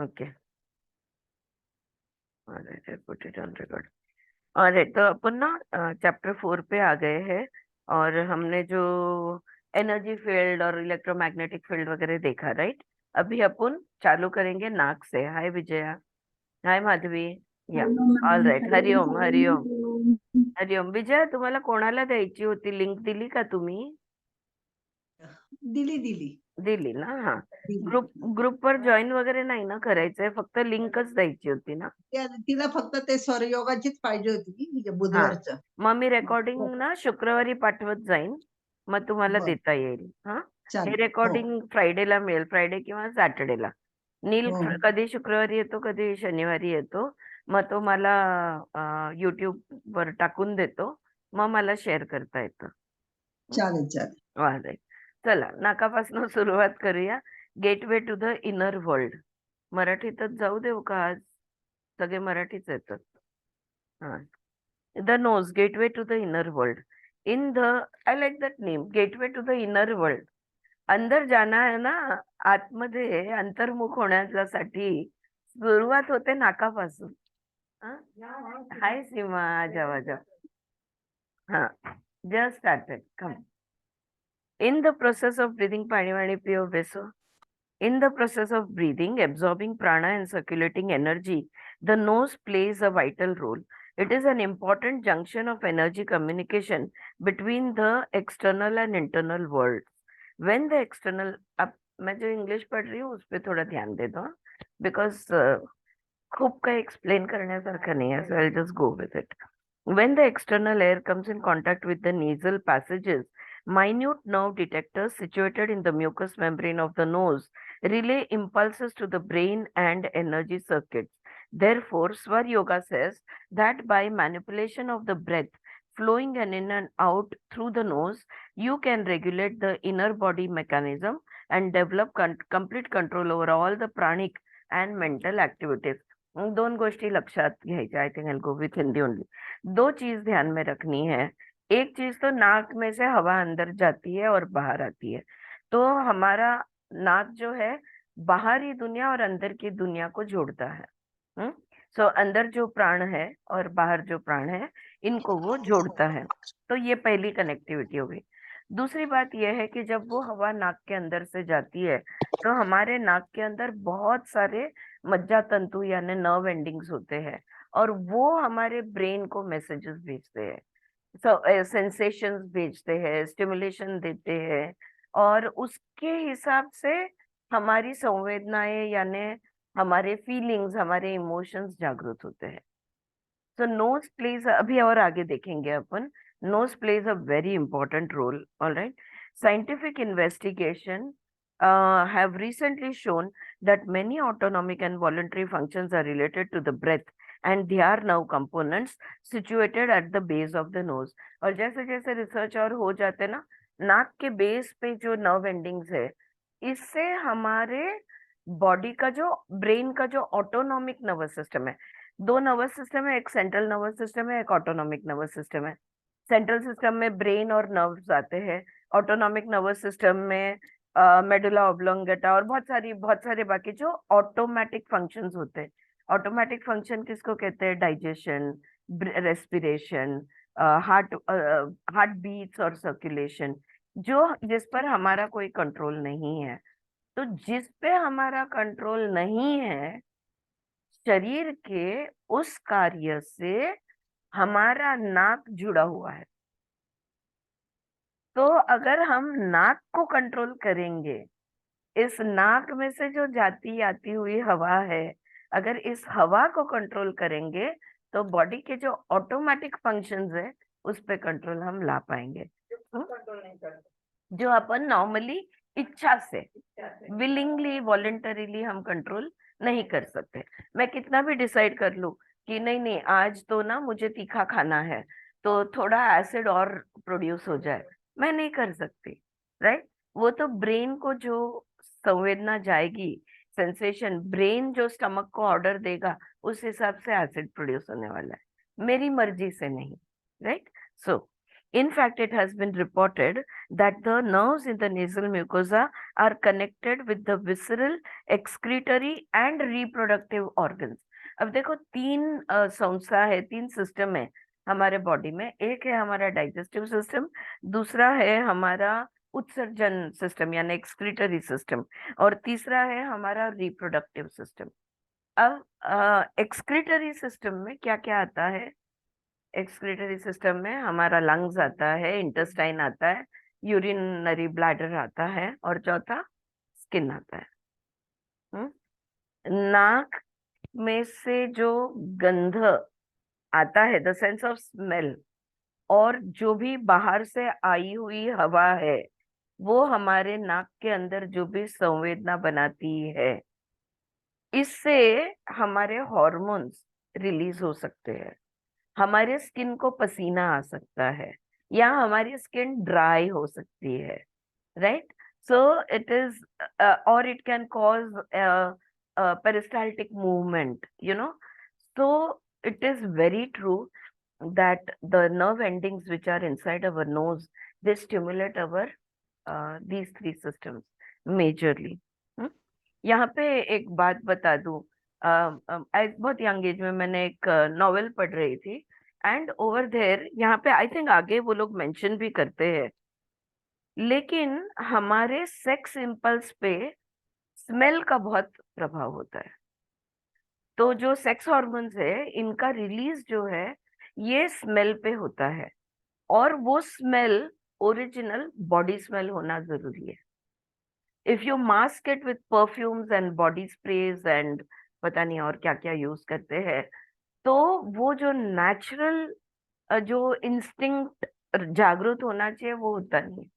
Okay, alright, I put it on record. Alright, तो अपन ना chapter 4 पे आ गए हैं। और हमने जो एनर्जी फील्ड और इलेक्ट्रोमैग्नेटिक फील्ड वगैरह देखा, राइट। अभी अपन चालू करेंगे नाक से। हाय विजया। हाय माधवी। या, hello all ma'am, right, hello Hariom Hariom. Hello. Hariom Vijaya, तुम्हाला कोणाला द्यायची होती लिंक, दिली का तुम्ही? दिली दिली दिली ना? हा. दिली. ग्रुप वर जॉईन वगैरे नाही ना करायचंय, फक्त लिंकच द्यायची होती ना? तिला फक्त ते स्वरयोगाचीच पाहिजे होती, म्हणजे हा, बुधवारचं. मग मी रेकॉर्डिंग ना शुक्रवारी पाठवत जाईन, मग तुम्हाला बर, देता येईल हा. हे चालेल. हो रेकॉर्डिंग फ्रायडेला मिळेल, फ्रायडे किंवा सॅटर्डेला. नील हो. कधी शुक्रवारी येतो, कधी शनिवारी येतो. मग तो मला युट्यूब वर टाकून देतो, मग मला शेअर करता येतं. चालेल चालेल. चालेल. चला, नाकापासून सुरुवात करूया. Gateway to the inner world. मराठीतच जाऊ देऊ का आज? सगळे मराठीच येतात. हा. The nose, gateway to the inner world. In the, I like that name, gateway to the inner world. अंदर जाना है ना, आतमध्ये अंतर्मुख होण्यासाठी सुरुवात होते नाकापासून. हा? हाय सीमा, आजा आजा. हा, just started, come. In the process of breathing, पाणी वाणी पिओ बेसो. In the process of breathing, absorbing prana and circulating energy, the nose plays a vital role. It is an important junction of energy communication between the external and internal worlds. When the external, अब मैं जो English पढ़ रही हूँ उस पर थोड़ा ध्यान दे दो, बिकॉज खूप काही एक्सप्लेन करण्यासारखं नाही आहे, so I'll just go with it. When the external air comes in contact with the nasal passages, minute nerve detectors situated in the mucous membrane of the nose relay impulses to the brain and energy circuits. Therefore, Swar Yoga says that by manipulation of the breath flowing in and out through the nose, you can regulate the inner body mechanism and develop complete control over all the pranic and mental activities. दोन गोष्टी लक्षात घ्यायच्या. I think I go with Hindi only. दो चीज ध्यान में रखनी है। एक चीज तो नाक में से हवा अंदर जाती है और बाहर आती है, तो हमारा नाक जो है बाहरी दुनिया और अंदर की दुनिया को जोड़ता है। सो अंदर जो प्राण है और बाहर जो प्राण है, इनको वो जोड़ता है। तो ये पहली कनेक्टिविटी हो गई। दूसरी बात यह है कि जब वो हवा नाक के अंदर से जाती है, तो हमारे नाक के अंदर बहुत सारे मज्जा तंतु यानी नर्व एंडिंग्स होते हैं, और वो हमारे ब्रेन को मैसेजेस भेजते हैं, सेंसेशंस भेजते हैं, स्टिमुलेशन देते हैं, और उसके हिसाब से हमारी संवेदनाएं यानी हमारे फीलिंग्स, हमारे इमोशंस जागृत होते हैं। सो नोज प्लेज, अभी और आगे देखेंगे अपन, nose plays a very important role. All right. Scientific investigation have recently shown that many autonomic and voluntary functions are related to the breath, and they are now components situated at the base of the nose. और जैसे जैसे research और हो जाते हैं ना, नाक के बेस पे जो नर्व एंडिंग्स है, इससे हमारे बॉडी का जो, ब्रेन का जो ऑटोनॉमिक नर्वस सिस्टम है, दो नर्वस सिस्टम है, एक सेंट्रल नर्वस सिस्टम है, एक ऑटोनॉमिक नर्वस सिस्टम है। सेंट्रल सिस्टम में ब्रेन और नर्व्स आते हैं, ऑटोनॉमिक नर्वस सिस्टम में मेडुला ऑब्लोंगेटा और बहुत सारे बाकी जो ऑटोमेटिक फंक्शंस होते हैं। ऑटोमेटिक फंक्शन किसको कहते हैं? Digestion, respiration, heart heart beats और सर्कुलेशन, जो जिस पर हमारा कोई कंट्रोल नहीं है। तो जिस पे हमारा कंट्रोल नहीं है, शरीर के उस कार्य से हमारा नाक जुड़ा हुआ है। तो अगर हम नाक को कंट्रोल करेंगे, इस नाक में से जो जाती आती हुई हवा है, अगर इस हवा को कंट्रोल करेंगे, तो बॉडी के जो ऑटोमेटिक फंक्शंस है उस पे कंट्रोल हम ला पाएंगे। कंट्रोल नहीं करते, जो अपन नॉर्मली इच्छा से, विलिंगली, वॉलेंटरीली हम कंट्रोल नहीं कर सकते। मैं कितना भी डिसाइड कर लूं कि नहीं नहीं आज तो ना मुझे तीखा खाना है, तो थोड़ा एसिड और प्रोड्यूस हो जाए, मैं नहीं कर सकती, राइट। वो तो ब्रेन को जो संवेदना जाएगी, सेंसेशन, ब्रेन जो स्टमक को ऑर्डर देगा, उस हिसाब से एसिड प्रोड्यूस होने वाला है, मेरी मर्जी से नहीं, right. So In fact, it has been reported that the nerves in the nasal mucosa are connected with the visceral, excretory and reproductive organs. अब देखो तीन संस्था है, तीन सिस्टम है हमारे बॉडी में. एक है हमारा डाइजेस्टिव सिस्टम, दूसरा है हमारा उत्सर्जन सिस्टम यानी एक्सक्रीटरी सिस्टम, और तीसरा है हमारा रिप्रोडक्टिव सिस्टम. अब एक्सक्रीटरी सिस्टम में क्या क्या आता है? एक्सक्रीटरी सिस्टम में हमारा लंग्स आता है, इंटेस्टाइन आता है, यूरिनरी ब्लैडर आता है, और चौथा स्किन आता है. नाक में से जो गंध आता है, द सेंस ऑफ स्मेल, और जो भी बाहर से आई हुई हवा है, वो हमारे नाक के अंदर जो भी संवेदना बनाती है, इससे हमारे हॉर्मोन्स रिलीज हो सकते हैं, हमारे स्किन को पसीना आ सकता है, या हमारी स्किन ड्राई हो सकती है, राइट? सो इट इज, और it can cause peristaltic movement, you know. So it is very true that the nerve endings which are inside our nose, they stimulate our these three systems majorly. यहाँ पे एक बात बता दूं, बहुत young age में मैंने एक नॉवेल पढ़ रही थी, एंड ओवर देयर यहाँ पे आई थिंक आगे वो लोग मेंशन भी करते हैं, लेकिन हमारे सेक्स इम्पल्स पे स्मेल का बहुत प्रभाव होता है. तो जो सेक्स हॉर्मोन्स है, इनका रिलीज जो है ये स्मेल पे होता है, और वो स्मेल ओरिजिनल बॉडी स्मेल होना जरूरी है. If you mask it with perfumes and body sprays and पता नहीं और क्या क्या यूज करते हैं, तो वो जो नेचुरल जो इंस्टिंक्ट जागृत होना चाहिए वो होता नहीं.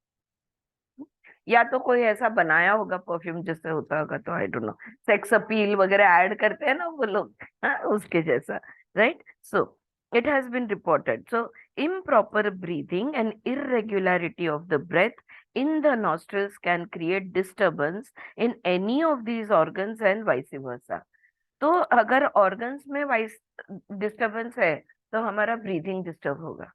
या तो कोई ऐसा बनाया होगा परफ्यूम जिससे होता होगा, तो I don't know, sex appeal वगैरह ऐड करते हैं ना वो लोग, हाँ, उसके जैसा, right? So it has been reported. So improper breathing and irregularity of the breath in the nostrils can create disturbance in any of these organs and vice versa. तो अगर organs में disturbance है तो हमारा breathing disturb होगा,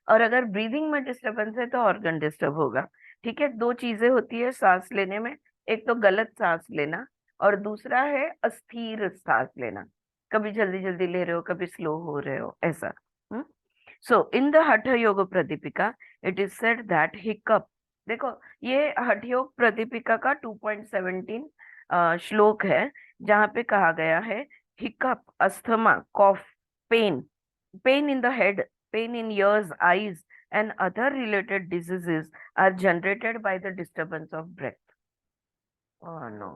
और अगर breathing में डिस्टरबेंस है तो ऑर्गन डिस्टर्ब होगा. ठीक है, दो चीजें होती है सांस लेने में, एक तो गलत सांस लेना, और दूसरा है अस्थिर सांस लेना. कभी जल्दी जल्दी ले रहे हो, कभी स्लो हो रहे हो, ऐसा. सो इन द हठ योग Pradipika it is said that hiccup, देखो ये हठ योग प्रदीपिका का 2.17 श्लोक है, जहाँ पे कहा गया है hiccup, asthma, cough, pain, pain in the head, pain in ears, eyes, and other related diseases are generated by the disturbance of breath. Oh no.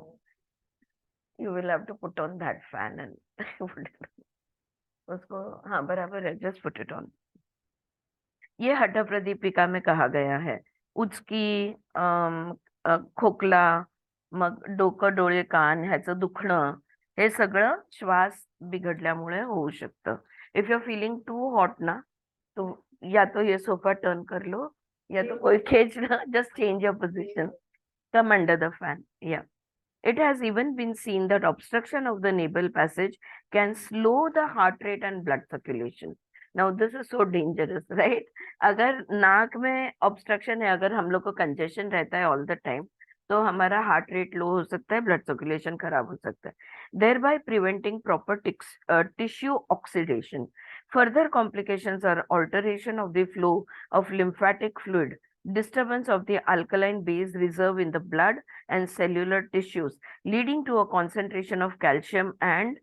You will have to put on that fan and उसको, हाँ बराबर है, just put it on. ये हठ प्रदीपिका में कहा गया है. उचकी, खोकला, मग डोकं, डोळे, कान ह्याचं दुखणं, हे सगळं श्वास बिघडल्यामुळे होऊ शकतं. If you are feeling too hot ना, तो या तो ये सोफा टर्न कर लो, या तो कोई खींच लो, just change your position, come under the fan. या it has even been seen that obstruction of the nasal passage can slow the heart rate and blood circulation. Now this is so dangerous, right? अगर नाक में obstruction है, अगर हम लोग को congestion रहता है all the time, तो हमारा हार्ट रेट लो हो सकता है, ब्लड सर्कुलेशन खराब हो सकता है, thereby preventing proper tissue oxidation. Further complications are alteration of the flow of lymphatic fluid, disturbance of the alkaline base reserve in the blood and cellular tissues, leading to a concentration of calcium and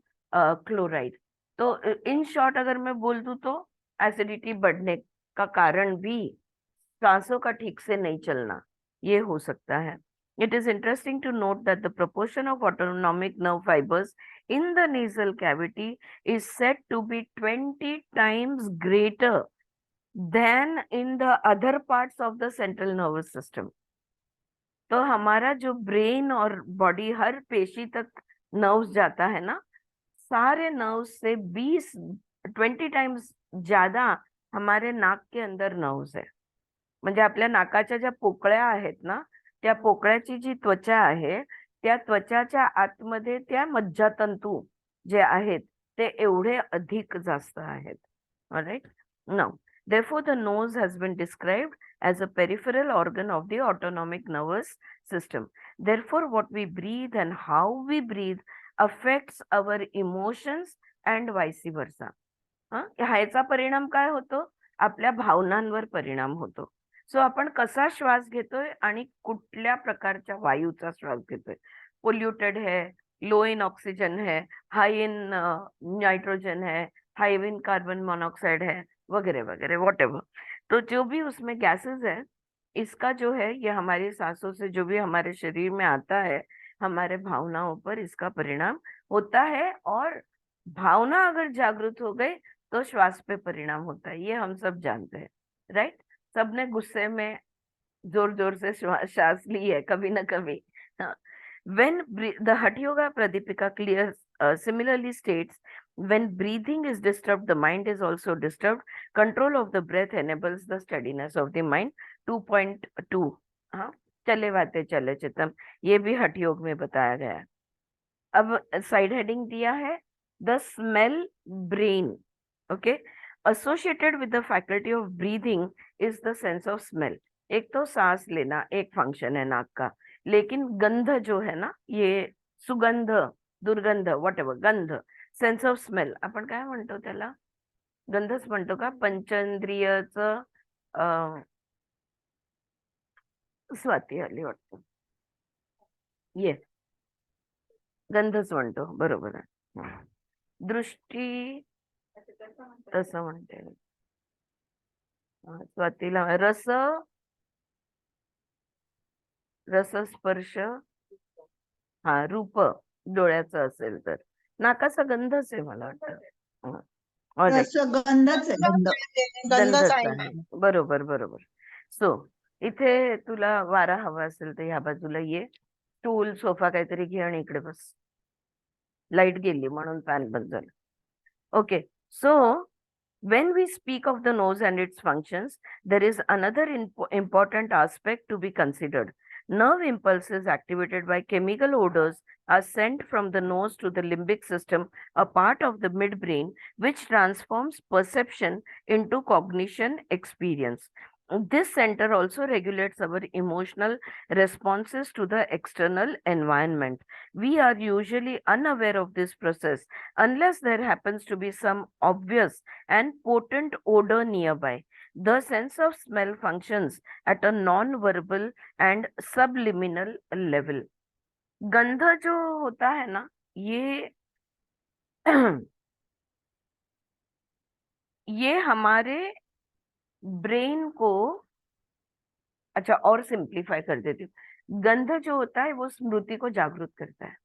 chloride. तो in short अगर मैं बोल दूं तो acidity बढ़ने का कारण भी सांसों का ठीक से नहीं चलना ये हो सकता है. It is interesting to note that the proportion of autonomic nerve fibers in the nasal cavity is said to be 20 times greater than in the other parts of the central nervous system. तो हमारा जो brain और body हर पेशी तक nerves जाता है ना, सारे नर्व्स से 20 टाइम्स ज्यादा हमारे नाक के अंदर नर्व्स है. म्हणजे आपल्या नाकाच्या ज्या पोकळ्या आहेत ना, त्या पोकळ्याची जी त्वचा आहे, त्या त्वचाच्या आतमध्ये त्या मज्जातंतू जे आहेत ते एवढे अधिक जास्त आहेत. Alright. Now Therefore, the nose has been described as a peripheral organ of the autonomic nervous system. Therefore, what we breathe and how we breathe affects our emotions and vice versa. ह्याचा परिणाम काय होतो? आपल्या भावनांवर परिणाम होतो. सो आपण कसा श्वास घेतोय आणि कुठल्या प्रकारच्या वायूचा श्वास घेतोय. पोल्युटेड है, लो इन ऑक्सीजन है, हाई इन नाइट्रोजन है, हाई इन कार्बन मोनोऑक्साइड है, वगैरह वगैरह, वॉटेवर. तो जो भी उसमें गैसेस है, इसका जो है ये हमारी सांसों से जो भी हमारे शरीर में आता है, हमारे भावनाओं पर इसका परिणाम होता है. और भावना अगर जागृत हो गई तो श्वास पे परिणाम होता है. ये हम सब जानते हैं, राइट. सबने गुस्से में जोर जोर से श्वास ली है कभी ना कभी. When the Hatha Yoga Pradipika clears similarly states, when breathing is disturbed, the mind is also disturbed. Control of the breath enables the steadiness of the mind. 2.2. हाँ, चले बातें चले चितम, ये भी हठ योग में बताया गया है. अब साइड हेडिंग दिया है, the smell brain. Okay, associated with the faculty of breathing is the sense of smell. एक तो सांस लेना एक फंक्शन है नाक का, लेकिन गंध जो है ना, ये सुगंध, दुर्गंध, व्हॉटएव्हर, गंध, सेन्स ऑफ स्मेल आपण काय म्हणतो त्याला? गंधच म्हणतो का? पंचेंद्रियचं स्वाती आली वाटतं. ये गंधच म्हणतो, बरोबर आहे. दृष्टी तसं म्हणते, स्वातीला रस, रसस्पर्श, हा, रूप डोळ्याचं असेल तर. नाकाचा गंधच आहे मला वाटतं. रसगंधच आहे, गंधच आहे, बरोबर बरोबर. सो इथे तुला वारा हवा असेल तर ह्या बाजूला ये, स्टूल सोफा काहीतरी घे आणि इकडे बस. लाईट गेली म्हणून फॅन बंद झाला. Okay, so when we speak of the nose and its functions, there is another important aspect to be considered. Nerve impulses activated by chemical odors are sent from the nose to the limbic system, a part of the midbrain, which transforms perception into cognition experience. This center also regulates our emotional responses to the external environment. We are usually unaware of this process unless there happens to be some obvious and potent odor nearby. The sense of smell functions at a non-verbal and subliminal level. गंध जो होता है ना, ये ये हमारे brain को, अच्छा और सिंप्लीफाई कर देती हूँ. गंध जो होता है वो स्मृति को जागृत करता है,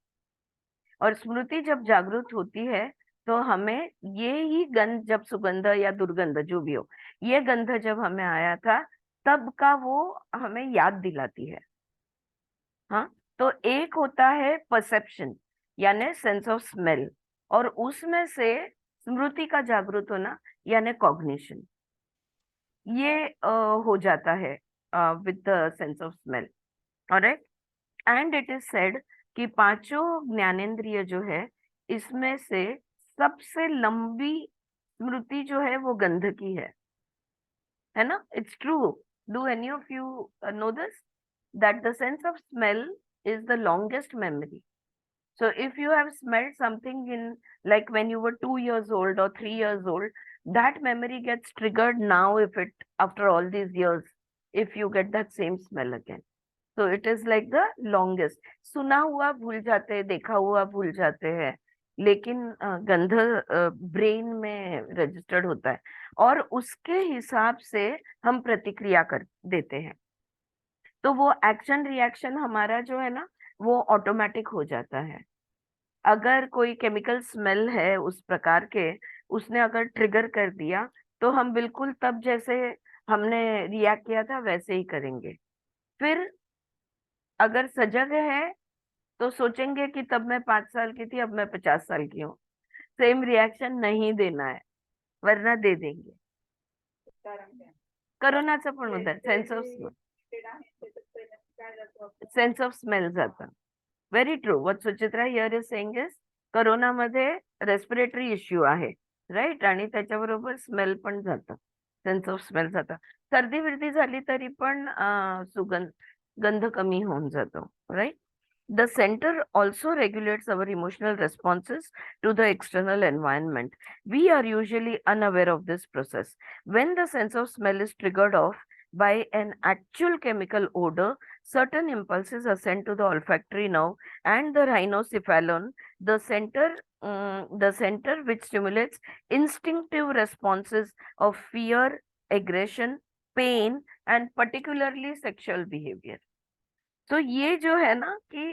और स्मृति जब जागृत होती है तो हमें ये ही गंध, जब सुगंध या दुर्गंध जो भी हो, ये गंध जब हमें आया था तब का वो हमें याद दिलाती है. हाँ, तो एक होता है परसेप्शन यानी सेंस ऑफ स्मेल, और उसमें से स्मृति का जागृत होना यानी कॉग्निशन, ये हो जाता है with the sense of smell. Alright, and it is said कि पांचों ज्ञानेंद्रिय जो है, इसमें से सबसे लंबी स्मृति जो है वो गंध की है ना? It's true. Do any of you know this, that the sense of smell is the longest memory. So if you have smelled something in, like when you were 2 years old or 3 years old, that memory gets triggered now if it, after all these years, if you get that same smell again. So it is like the longest. सुना हुआ भूल जाते हैं, देखा हुआ भूल जाते हैं, लेकिन गंध ब्रेन में रजिस्टर्ड होता है और उसके हिसाब से हम प्रतिक्रिया कर देते हैं. तो वो एक्शन रिएक्शन हमारा जो है ना, वो ऑटोमेटिक हो जाता है. अगर कोई केमिकल स्मेल है उस प्रकार के, उसने अगर ट्रिगर कर दिया तो हम बिल्कुल तब जैसे हमने रिएक्ट किया था वैसे ही करेंगे. फिर अगर सजग है तो सोचेंगे कि तब मैं 5 साल की थी, अब मैं 50 साल की हूँ. सेम रिएक्शन नहीं देना है, वरना दे देंगे. कोरोनाचा पण होता, सेन्स ऑफ स्मेल जाता. Very true. What Suchitra here is saying is, कोरोनामध्ये रेस्पिरेटरी इश्यू आहे, राईट, आणि त्याच्याबरोबर स्मेल पण जातं. सेन्स ऑफ स्मेल जातं. सर्दी विर्दी झाली तरी पण गंध कमी होऊन जातो, right? The center also regulates our emotional responses to the external environment. We are usually unaware of this process. When the sense of smell is triggered off by an actual chemical odor, certain impulses are sent to the olfactory nerve and the rhinocephalon, the center which stimulates instinctive responses of fear, aggression, pain, and particularly sexual behavior. तो ये जो है ना कि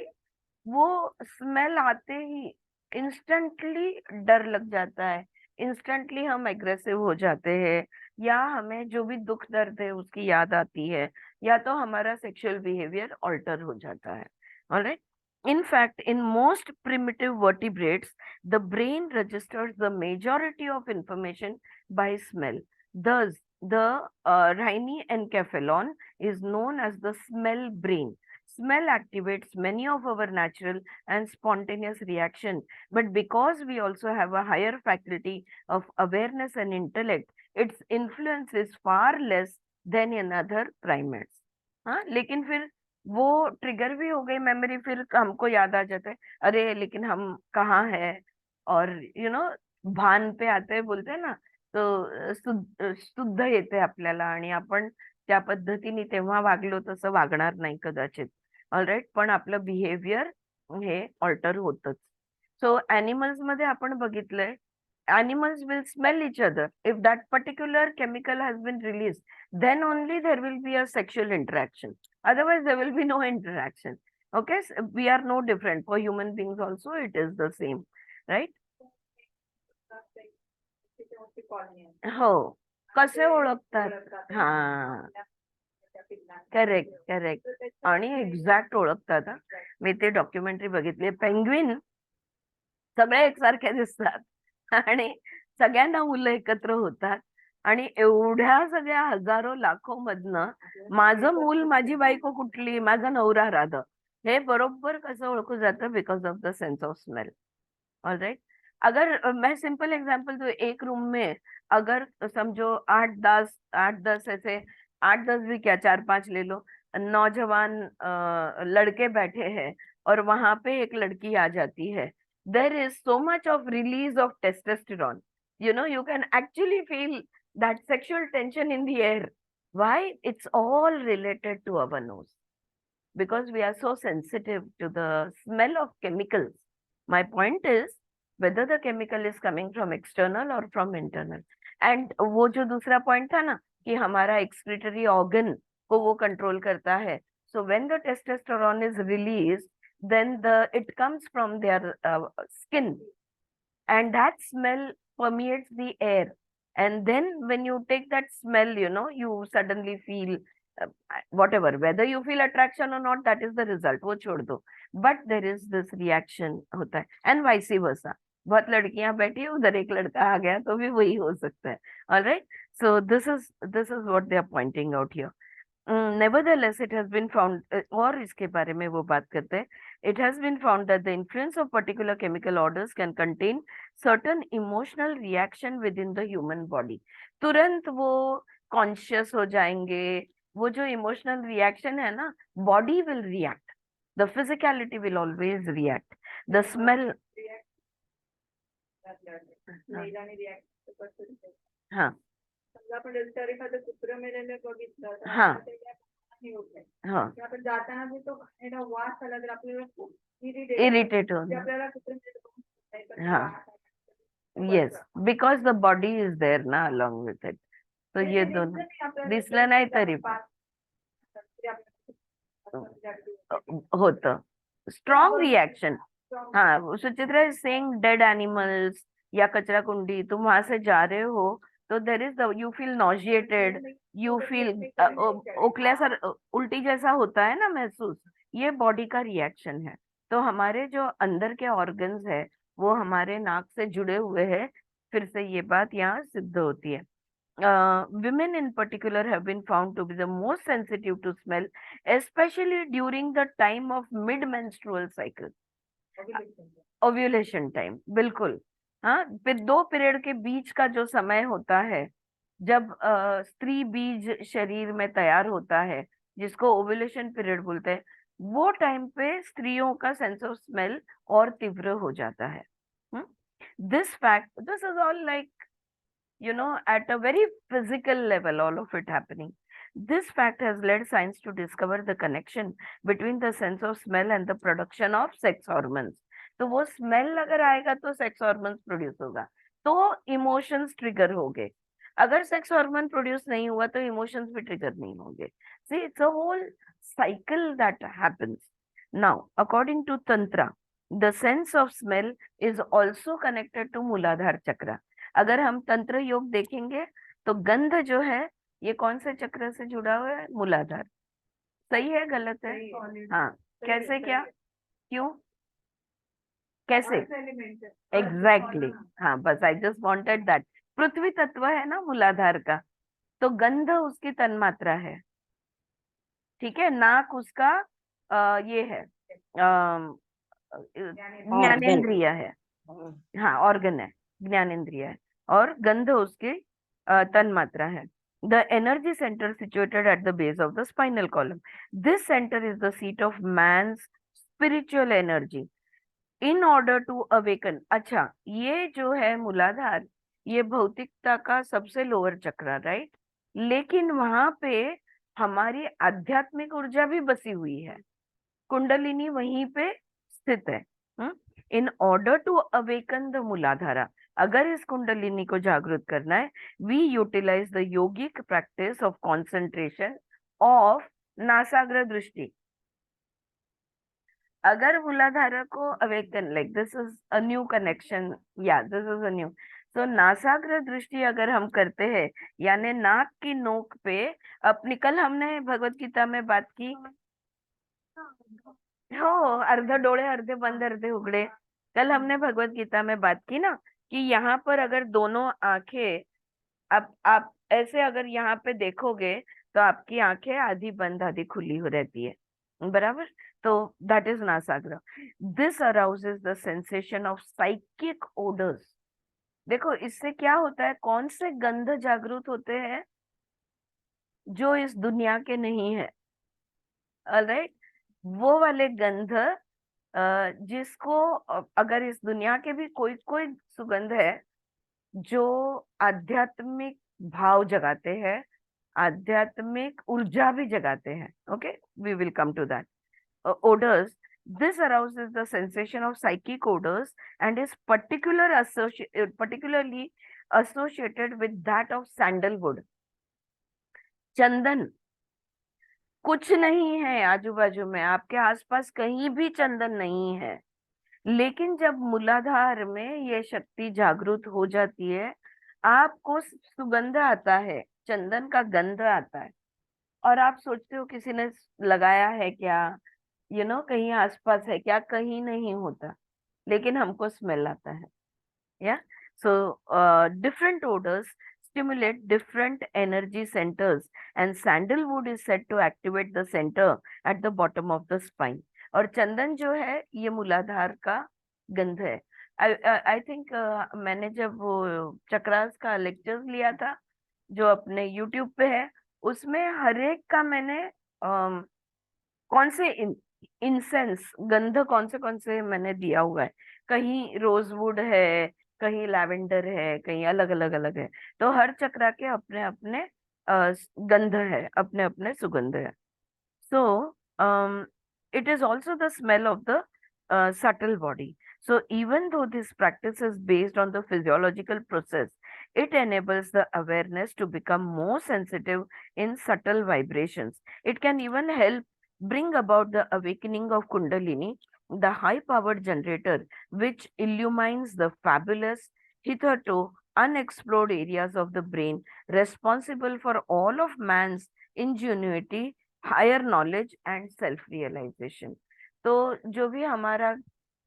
वो smell आते ही instantly डर लग जाता है, इंस्टेंटली हम एग्रेसिव हो जाते हैं, या हमें जो भी दुख दर्द है उसकी याद आती है, या तो हमारा सेक्सुअल बिहेवियर ऑल्टर हो जाता है. Alright. In fact, in most primitive vertebrates, the brain registers the majority of information by smell. Thus, the rhinoencephalon is known as the smell brain. Smell activates many of our natural and spontaneous reaction, but because we also have a higher faculty of awareness and intellect, its influence is far less than in other primates. हाँ, लेकिन फिर वो trigger भी हो गई memory, फिर हमको याद आ जाता है, अरे लेकिन हम कहाँ है, और भान पे आते हैं बोलते हैं ना, तो शुद्ध येते आपल्याला, आणि आपण त्या पद्धतीने तेव्हा वागलो तसं वागणार नाही कदाचित. ऑलराईट. पण आपलं बिहेवियर हे ऑल्टर होतच. सो एनिमल्स मध्ये आपण बघितलंय, animals will smell each other. If that particular chemical has been released, then only there will be a sexual interaction. Otherwise, there will be no interaction. Okay, so we are no different. For human beings also, it is the same, right? हो. कसे ओळखतात? हा, correct correct. आणि exact ओळखतात. मी ते documentary बघितली. Penguin सगळे एकसारखे दिसतात आणि सगळ्यांना मुलं एकत्र होतात, आणि एवढ्या सगळ्या हजारो लाखो मधनं माझं मूल, माझी बायको कुठली, माझा नवरा राध, हे बरोबर कसं ओळखू जातं? Because of the sense of smell. Alright. अगर मैं सिंपल एग्जांपल दूं, एक रूम में अगर समझो 8-10 ऐसे, 8-10 भी क्या, 4-5 ले लो, नौजवान लड़के बैठे हैं, और वहां पे एक लड़की आ जाती है, there is so much of release of testosterone. You can actually feel that sexual tension in the air. Why? It's all related to our nose, because we are so sensitive to the smell of chemicals. My point is whether the chemical is coming from external or from internal. And वो जो दूसरा point था ना कि हमारा excretory organ को वो control करता है. So when the testosterone is released, then it comes from their skin, and that smell permeates the air. And then when you take that smell, you suddenly feel whatever, whether you feel attraction or not, that is the result, वो छोड़ दो, but there is this reaction होता है, and vice versa. बहुत लड़कियां बैठी, उधर एक लड़का आ गया तो भी वही हो सकता है. All right. So this is what they are pointing out here. Nevertheless, it has been found, और इसके बारे में वो बात करते हैं, it has been found that the influence of particular chemical orders can contain certain emotional reaction within the human body. तुरंत वो कॉन्शियस हो जाएंगे, वो जो इमोशनल रिएक्शन है ना, body will react, the physicality will always react, the smell. हाँ आपण रस्त्यावर एखादं कुत्रं मेलेलं बघितलं तर हा. आपल्याला ते नाही होत नाही. हाँ, किंवा आपण जाताना जो तो घाणेरडा वास आला तर आपल्याला खूप इरिटेट म्हणजे होना. आपल्याला कुत्रं मेलेलं बघून नाही, पण हाँ. वास आला. Yes, because the body is there ना along with it. तो ते ये दिसलं दोनों नाही आपल्याला, दिसलं नाही तरी पण तरी आपल्याला होतं स्ट्रॉन्ग रिएक्शन. हाँ, Suchitra is saying dead animals या कचरा कुंडी, तुम वहां से जा रहे हो तो there is you feel nauseated, you feel ओकल्या सर, उल्टी जैसा होता है ना महसूस, ये बॉडी का रिएक्शन है. तो हमारे जो अंदर के ऑर्गन्स है वो हमारे नाक से जुड़े हुए हैं. फिर से ये बात यहाँ सिद्ध होती है. Women in particular have been found to be the most sensitive to smell, especially during the time of mid-menstrual cycle, ovulation time. बिल्कुल. हाँ, फिर 2 पीरियड के बीच का जो समय होता है जब स्त्री बीज शरीर में तैयार होता है, जिसको ओव्यूलेशन पीरियड बोलते हैं, वो टाइम पे स्त्रियों का सेंस ऑफ स्मेल और तीव्र हो जाता है. This is all like, at a very physical level, all of it happening. This fact has led science to discover the connection between the sense of smell and the production of sex hormones. तो वो smell अगर आएगा तो sex hormones produce होगा, तो emotions trigger होंगे. अगर sex hormone produce नहीं हुआ तो इमोशंस भी ट्रिगर नहीं होंगे. See, it's a whole cycle that happens. Now, according to Tantra, the sense of smell is also connected to Muladhara chakra. अगर हम तंत्र योग देखेंगे तो गंध जो है ये कौन से चक्र से जुड़ा हुआ है? मूलाधार. सही है, गलत है? हाँ. कैसे, क्या, क्यों, कैसे? एग्जैक्टली. हाँ, बस आई जस्ट वांटेड दैट. पृथ्वी तत्व है ना मूलाधार का, तो गंध उसकी तन्मात्रा है. ठीक है. नाक उसका ये है, ज्ञानेन्द्रिय है. हाँ, ऑर्गन है, ज्ञानेन्द्रिय है. और गंध उसकी तन्मात्रा है. The energy centre situated at the base of the spinal column. This centre is the seat of man's spiritual energy. In order to awaken. अच्छा, ये जो है मूलाधार, ये भौतिकता का सबसे लोअर चक्र, राइट? लेकिन वहां पे हमारी आध्यात्मिक ऊर्जा भी बसी हुई है. कुंडलिनी वहीं पे स्थित है. In order to awaken the muladhara, अगर इस कुंडलिनी को जागृत करना है, we utilize the yogic practice of concentration of nasagra drishti. अगर मूलाधारा को awaken, like this is a new connection, या दिस इज अ न्यू. तो नासाग्र दृष्टि अगर हम करते हैं, यानी नाक की नोक पे अपनी, कल हमने भगवत गीता में बात की. हो, अर्ध डोळे अर्धे बंद अर्धे उघडे. कल हमने भगवत गीता में बात की ना, कि यहाँ पर अगर दोनों आंखें, आप ऐसे अगर यहाँ पे देखोगे तो आपकी आंखें आधी बंद आधी खुली हो रहती है, बराबर? तो that is nasagra. This arouses the sensation of psychic odours. देखो इससे क्या होता है, कौन से गंध जागृत होते हैं? जो इस दुनिया के नहीं है. ऑलराइट. वो वाले गंध, जिसको अगर इस दुनिया के भी कोई कोई सुगंध है जो आध्यात्मिक भाव जगाते हैं, आध्यात्मिक ऊर्जा भी जगाते हैं. Okay, we will come to that. Odors, this arouses the sensation of psychic odors and is particularly associated with that of sandalwood. चंदन. कुछ नहीं है आजू बाजू में, आपके आसपास कहीं भी चंदन नहीं है, लेकिन जब मूलाधार में ये शक्ति जागृत हो जाती है, आपको सुगंध आता है, चंदन का गंध आता है, और आप सोचते हो किसी ने लगाया है क्या, कहीं आसपास है क्या? कहीं नहीं होता, लेकिन हमको स्मेल आता है. या so different odors stimulate different energy centers, and sandalwood is said to activate the center at the bottom of the spine. और चंदन जो है ये मूलाधार का गंध है. आई थिंक मैंने जब वो चक्रास का लेक्चर्स लिया था जो अपने यूट्यूब पे है, उसमें हर एक का मैंने कौन से इंसेंस गंध कौन से मैंने दिया हुआ है. कहीं रोजवुड है, कहीं लैवेंडर है, कहीं अलग अलग अलग है. तो हर चक्रा के अपने अपने गंध है, अपने अपने सुगंध है. So, it is also the smell of the subtle body. So, even though this practice is based on the physiological process, it enables the awareness to become more sensitive in subtle vibrations. It can even help bring about the awakening of Kundalini, the high powered generator, which illumines the fabulous, hitherto unexplored areas of the brain responsible for all of man's ingenuity, higher knowledge and self realisation. तो जो भी हमारा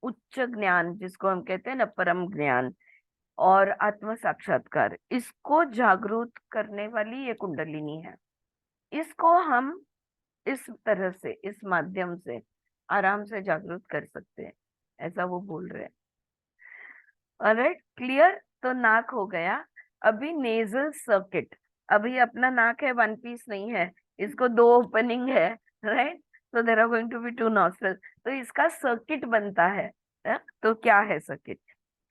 उच्च ज्ञान, जिसको हम कहते हैं ना परम ज्ञान और आत्म साक्षात्कार, इसको जागरूक करने वाली ये कुंडलिनी है. इसको हम इस तरह से, इस माध्यम से आराम से जागरूक कर सकते हैं, ऐसा वो बोल रहे हैं. Alright, clear? तो नाक हो गया. अभी नेजल सर्किट. अभी अपना नाक है, वन पीस नहीं है, इसको दो ओपनिंग है, right? So there are going to be two nostril, तो इसका सर्किट बनता है। तो क्या है circuit?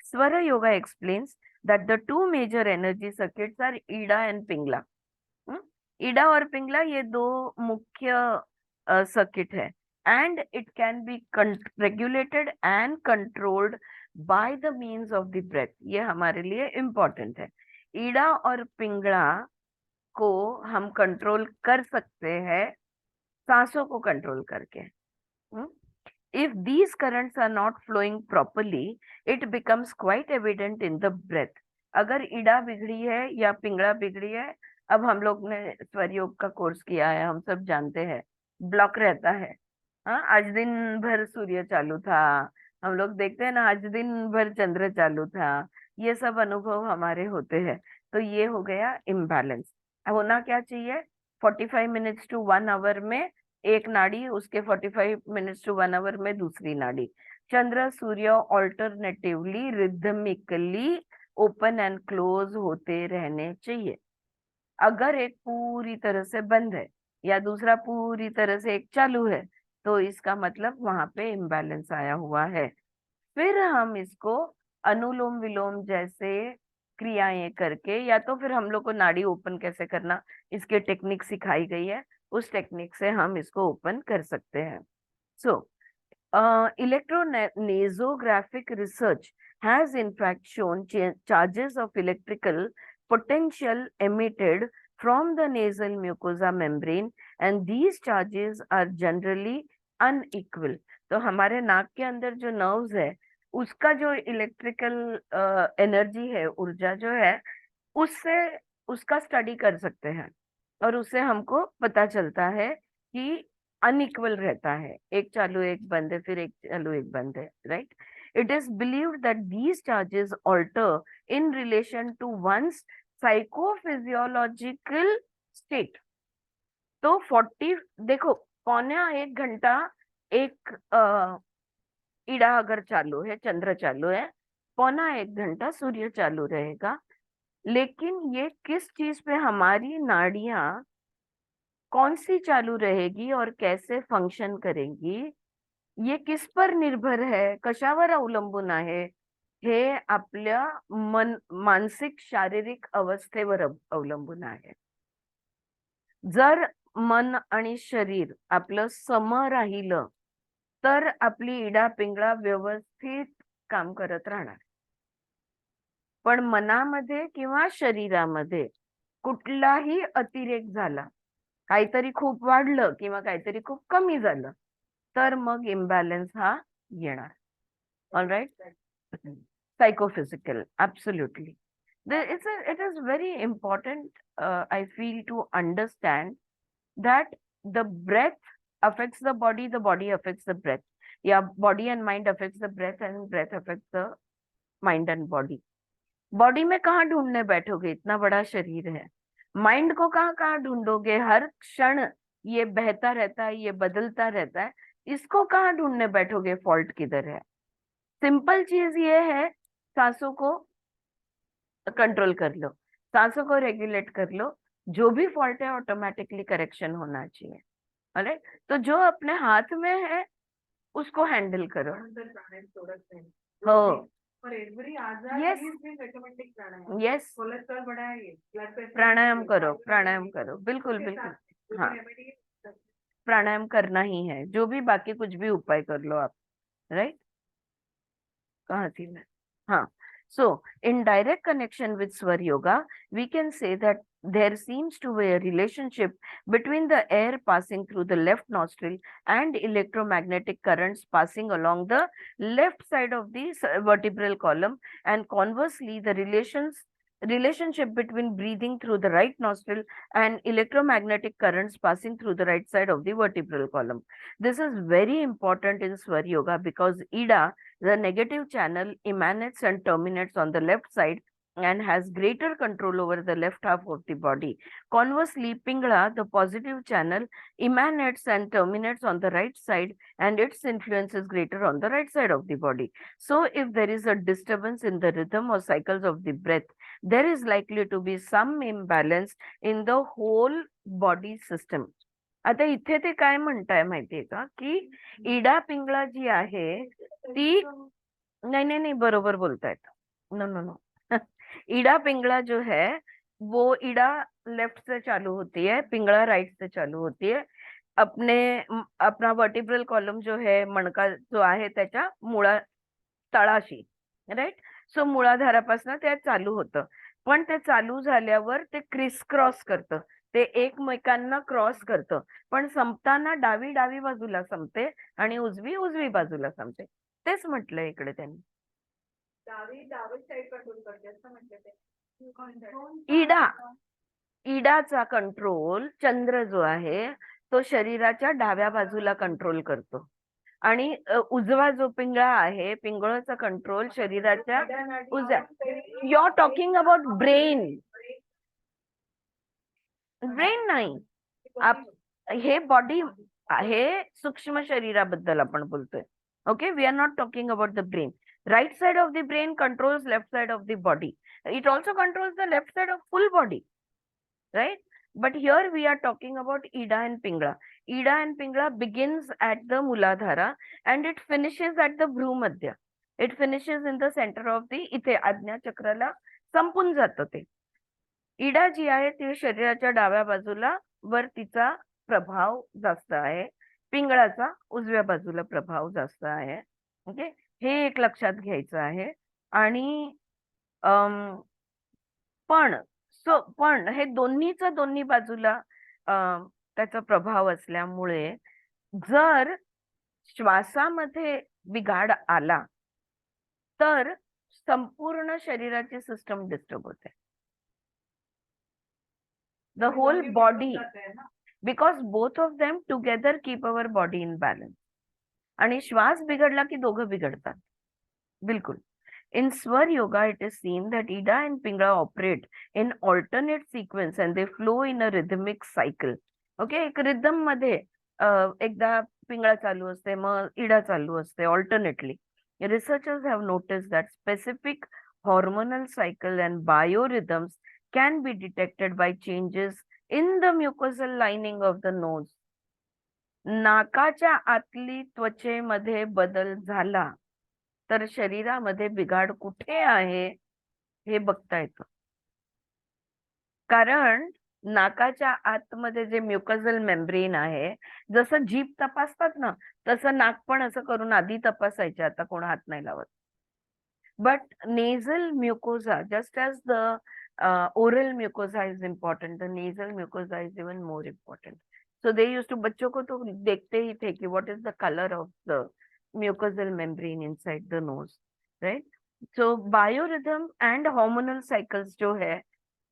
Swara yoga explains that the two major energy circuits are ida and pingala. ईडा और पिंगला ये दो मुख्य सर्किट है, and it can be regulated and controlled by the means of the breath. ये हमारे लिए इम्पोर्टेंट है। ईडा और पिंगला को हम कंट्रोल कर सकते हैं सांसों को कंट्रोल करके। If these currents are not flowing properly, it becomes quite evident in the breath. अगर ईड़ा बिगड़ी है या पिंगला बिगड़ी है, अब हम लोग ने स्वर योग का कोर्स किया है, हम सब जानते हैं ब्लॉक रहता है। हाँ, आज दिन भर सूर्य चालू था, हम लोग देखते हैं ना, आज दिन भर चंद्र चालू था, ये सब अनुभव हमारे होते हैं। तो ये हो गया इम्बैलेंस। होना क्या चाहिए? 45 मिनट्स टू 1 आवर में एक नाड़ी, उसके 45 मिनट्स टू 1 आवर में दूसरी नाड़ी। चंद्र सूर्य alternatively rhythmically open and close होते रहने चाहिए। अगर एक पूरी तरह से बंद है या दूसरा पूरी तरह से एक चालू है, तो इसका मतलब वहां पे इम्बैलेंस आया हुआ है। फिर हम इसको अनुलोम विलोम जैसे क्रियाएं करके, या तो फिर हम लोग को नाड़ी ओपन कैसे करना, इसके टेक्निक सिखाई गई है, उस टेक्निक से हम इसको ओपन कर सकते हैं। सो electronasographic research has in fact shown charges of electrical potential emitted from the nasal mucosa membrane, and these charges are generally unequal। तो हमारे नाक के अंदर जो नर्व्स है, उसका जो इलेक्ट्रिकल एनर्जी है, ऊर्जा जो है, उससे उसका स्टडी कर सकते हैं, और उससे हमको पता चलता है कि अनइक्वल रहता है, एक चालू एक बंद है, फिर एक चालू एक बंद है, right? It is believed that these charges alter in relation to one's psychophysiological state. तो 40, देखो, पौना एक घंटा एक ईड़ा अगर चालू है, चंद्र चालू है, पौना एक घंटा सूर्य चालू रहेगा। लेकिन ये किस चीज पे हमारी नाड़ियां कौन सी चालू रहेगी और कैसे फंक्शन करेंगी, ये किस पर निर्भर है, कशावर अवलंबून आहे? हे आपल्या मानसिक शारीरिक अवस्थेवर अवलंबून आहे। जर मन आणि शरीर आपलं सम राहिलं, तर आपली इडा पिंगळा व्यवस्थित काम करत राहणार। पण मनामध्ये किंवा शरीरामध्ये कुठलाही अतिरेक झाला, काहीतरी खूप वाढलं किंवा काहीतरी खूप कमी झालं, तर मग इम्बॅलन्स हा येणार। All right? Psychophysical, absolutely. It is very important, I feel, to understand that the breath affects the body affects the breath. Yeah, body and mind affects the breath, and breath affects the mind and body. Body में कहाँ ढूंढने बैठोगे, इतना बड़ा शरीर है। Mind को कहाँ कहाँ ढूंढोगे, हर क्षण ये बहता रहता है, ये बदलता रहता है, इसको कहाँ ढूंढने बैठोगे, फॉल्ट किधर है? सिंपल चीज ये है, सांसों को कंट्रोल कर लो, सांसों को रेगुलेट कर लो, जो भी फॉल्ट है ऑटोमेटिकली करेक्शन होना चाहिए। ऑलराइट? तो जो अपने हाथ में है उसको हैंडल करो। हो, यस यस, प्राणायाम करो, प्राणायाम करो, बिल्कुल बिल्कुल। हाँ, प्राणायाम करना ही है, जो भी बाकी कुछ भी उपाय कर लो आप, राइट? कहाँ थी मैं? हाँ, so in direct connection with Swar Yoga, we can say that there seems to be a relationship between the air passing through the left nostril and electromagnetic currents passing along the left side of the vertebral column, and conversely the relationship between breathing through the right nostril and electromagnetic currents passing through the right side of the vertebral column. This is very important in Swar Yoga because Ida, the negative channel, emanates and terminates on the left side, and has greater control over the left half of the body. Conversely, Pingala, the positive channel, emanates and terminates on the right side, and its influence is greater on the right side of the body. So, if there is a disturbance in the rhythm or cycles of the breath, there is likely to be some imbalance in the whole body system. आता इथे ते काय म्हणताय माहितीये का, की इडा पिंगळा जी आहे ती, नहीं नहीं नहीं, बरोबर बोलतायत, no no no, Ida Pingala जो है वो ईड़ा लेफ्ट से चालू होती है, पिंगला राइट से चालू होती है. अपना वर्टिब्रल कॉलम जो है मणका जो आहे त्याच्या मुळा तळाशी, राईट. सो मुळाधारापासून ते चालू होतं, पण ते चालू झाल्यावर ते क्रिस क्रॉस करतं, ते एकमेकांना क्रॉस करतं, पण संपताना डावी डावी बाजूला संपते आणि उजवी उजवी बाजूला संपते. तेच म्हटलंय इकडे त्यांनी. इडा, इडाचा कंट्रोल चंद्र जो आहे तो शरीराच्या डाव्या बाजूला कंट्रोल करतो, आणि उजवा जो पिंगळा आहे, पिंगळाचा कंट्रोल शरीराच्या उजव्या. You are talking about brain, brain नाही, हे बॉडी, हे सूक्ष्म शरीराबद्दल आपण बोलतोय. Okay, we are not talking about the brain. Right side of the brain controls left side of the body. It also controls the left side of full body, right? But here we are talking about Ida and Pingala. Ida and Pingala begins at the Muladhara and it finishes at the Bhrumadhya. It finishes in the center of the, इथे आज्ञा चक्राला संपून जातं ते. इडा जी आहे ती शरीराच्या डाव्या बाजूला वर तिचा प्रभाव जास्त आहे, पिंगळाचा उजव्या बाजूला प्रभाव जास्त आहे. ओके, हे एक लक्षात घ्यायचं आहे. आणि पण हे दोन्ही बाजूला त्याचा प्रभाव असल्यामुळे जर श्वासामध्ये बिघाड आला तर संपूर्ण शरीराची सिस्टम डिस्टर्ब होते, the whole body, because both of them together keep our body in balance. आणि श्वास बिघडला की दोघं बिघडतात, बिलकुल. In Swar Yoga, it is seen that Ida and Pingala operate in alternate sequence and they flow in a rhythmic cycle. Okay, एक rhythm मध्ये एकदा पिंगळा चालू असते, मग इडा चालू असते, alternately. Researchers have noticed that specific hormonal cycle and biorhythms can be detected by changes in the mucosal lining of the nose. नाकाच्या आतली त्वचेमध्ये बदल झाला तर शरीरामध्ये बिघाड कुठे आहे हे बघता येतं. कारण नाकाच्या आतमध्ये जे म्युकसल मेम्ब्रेन आहे, जसं जीभ तपासतात ना तसं नाक पण असं करून आधी तपासायचे, आता कोण हात नाही लावत. But nasal mucosa, just as the oral mucosa is important, the nasal mucosa is even more important. So they used to, बच्चों को तो देखते ही थे कि what is the color of the mucosal membrane inside the nose, right? So biorhythm and hormonal cycles जो है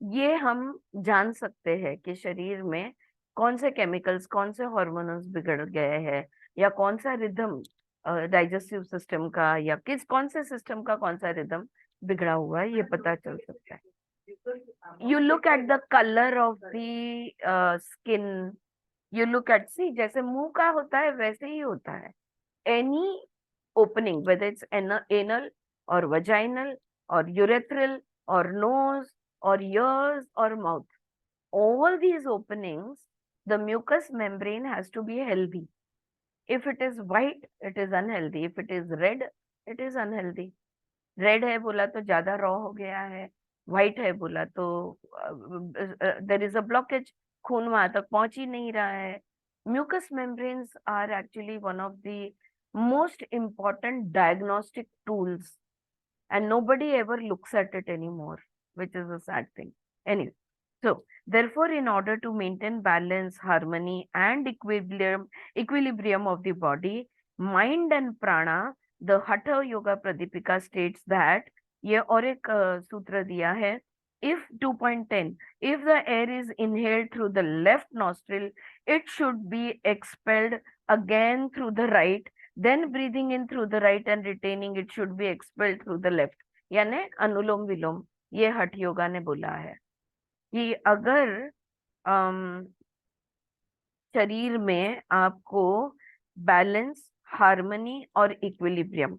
ये हम जान सकते हैं कि शरीर में कौन से केमिकल्स, कौन से हॉर्मोन्स बिगड़ गए हैं, या कौन सा रिदम डाइजेस्टिव सिस्टम का या कौन से सिस्टम का कौन सा रिदम बिगड़ा हुआ है, ये पता चल सकता है. You look at the color of the skin. You look at, see, जैसे मुंह का होता है वैसे ही होता है. Any opening, whether it's anal or vaginal or urethral or nose or ears or mouth, all these openings, the mucous membrane has to be healthy. If it is white, it is unhealthy. If it is red, it is unhealthy. Red है बोला तो ज्यादा raw हो गया है, white है बोला तो there is a blockage, खून वहां तक पहुंच ही नहीं रहा है. Mucous membranes are actually one of the most important diagnostic tools and nobody ever looks at it anymore, which is a sad thing. Anyway, so therefore in order to maintain balance, harmony and equilibrium of the body, mind and prana, the Hatha Yoga Pradipika states that, ये और एक सूत्र दिया है, if 2.10, if the air is inhaled through the left nostril, it should be expelled again through the right, then breathing in through the right and retaining it should be expelled through the left. यानी अनुलोम विलोम. ये हठ योगा ने बोला है कि अगर शरीर में आपको बैलेंस, हार्मनी और इक्विलिब्रियम,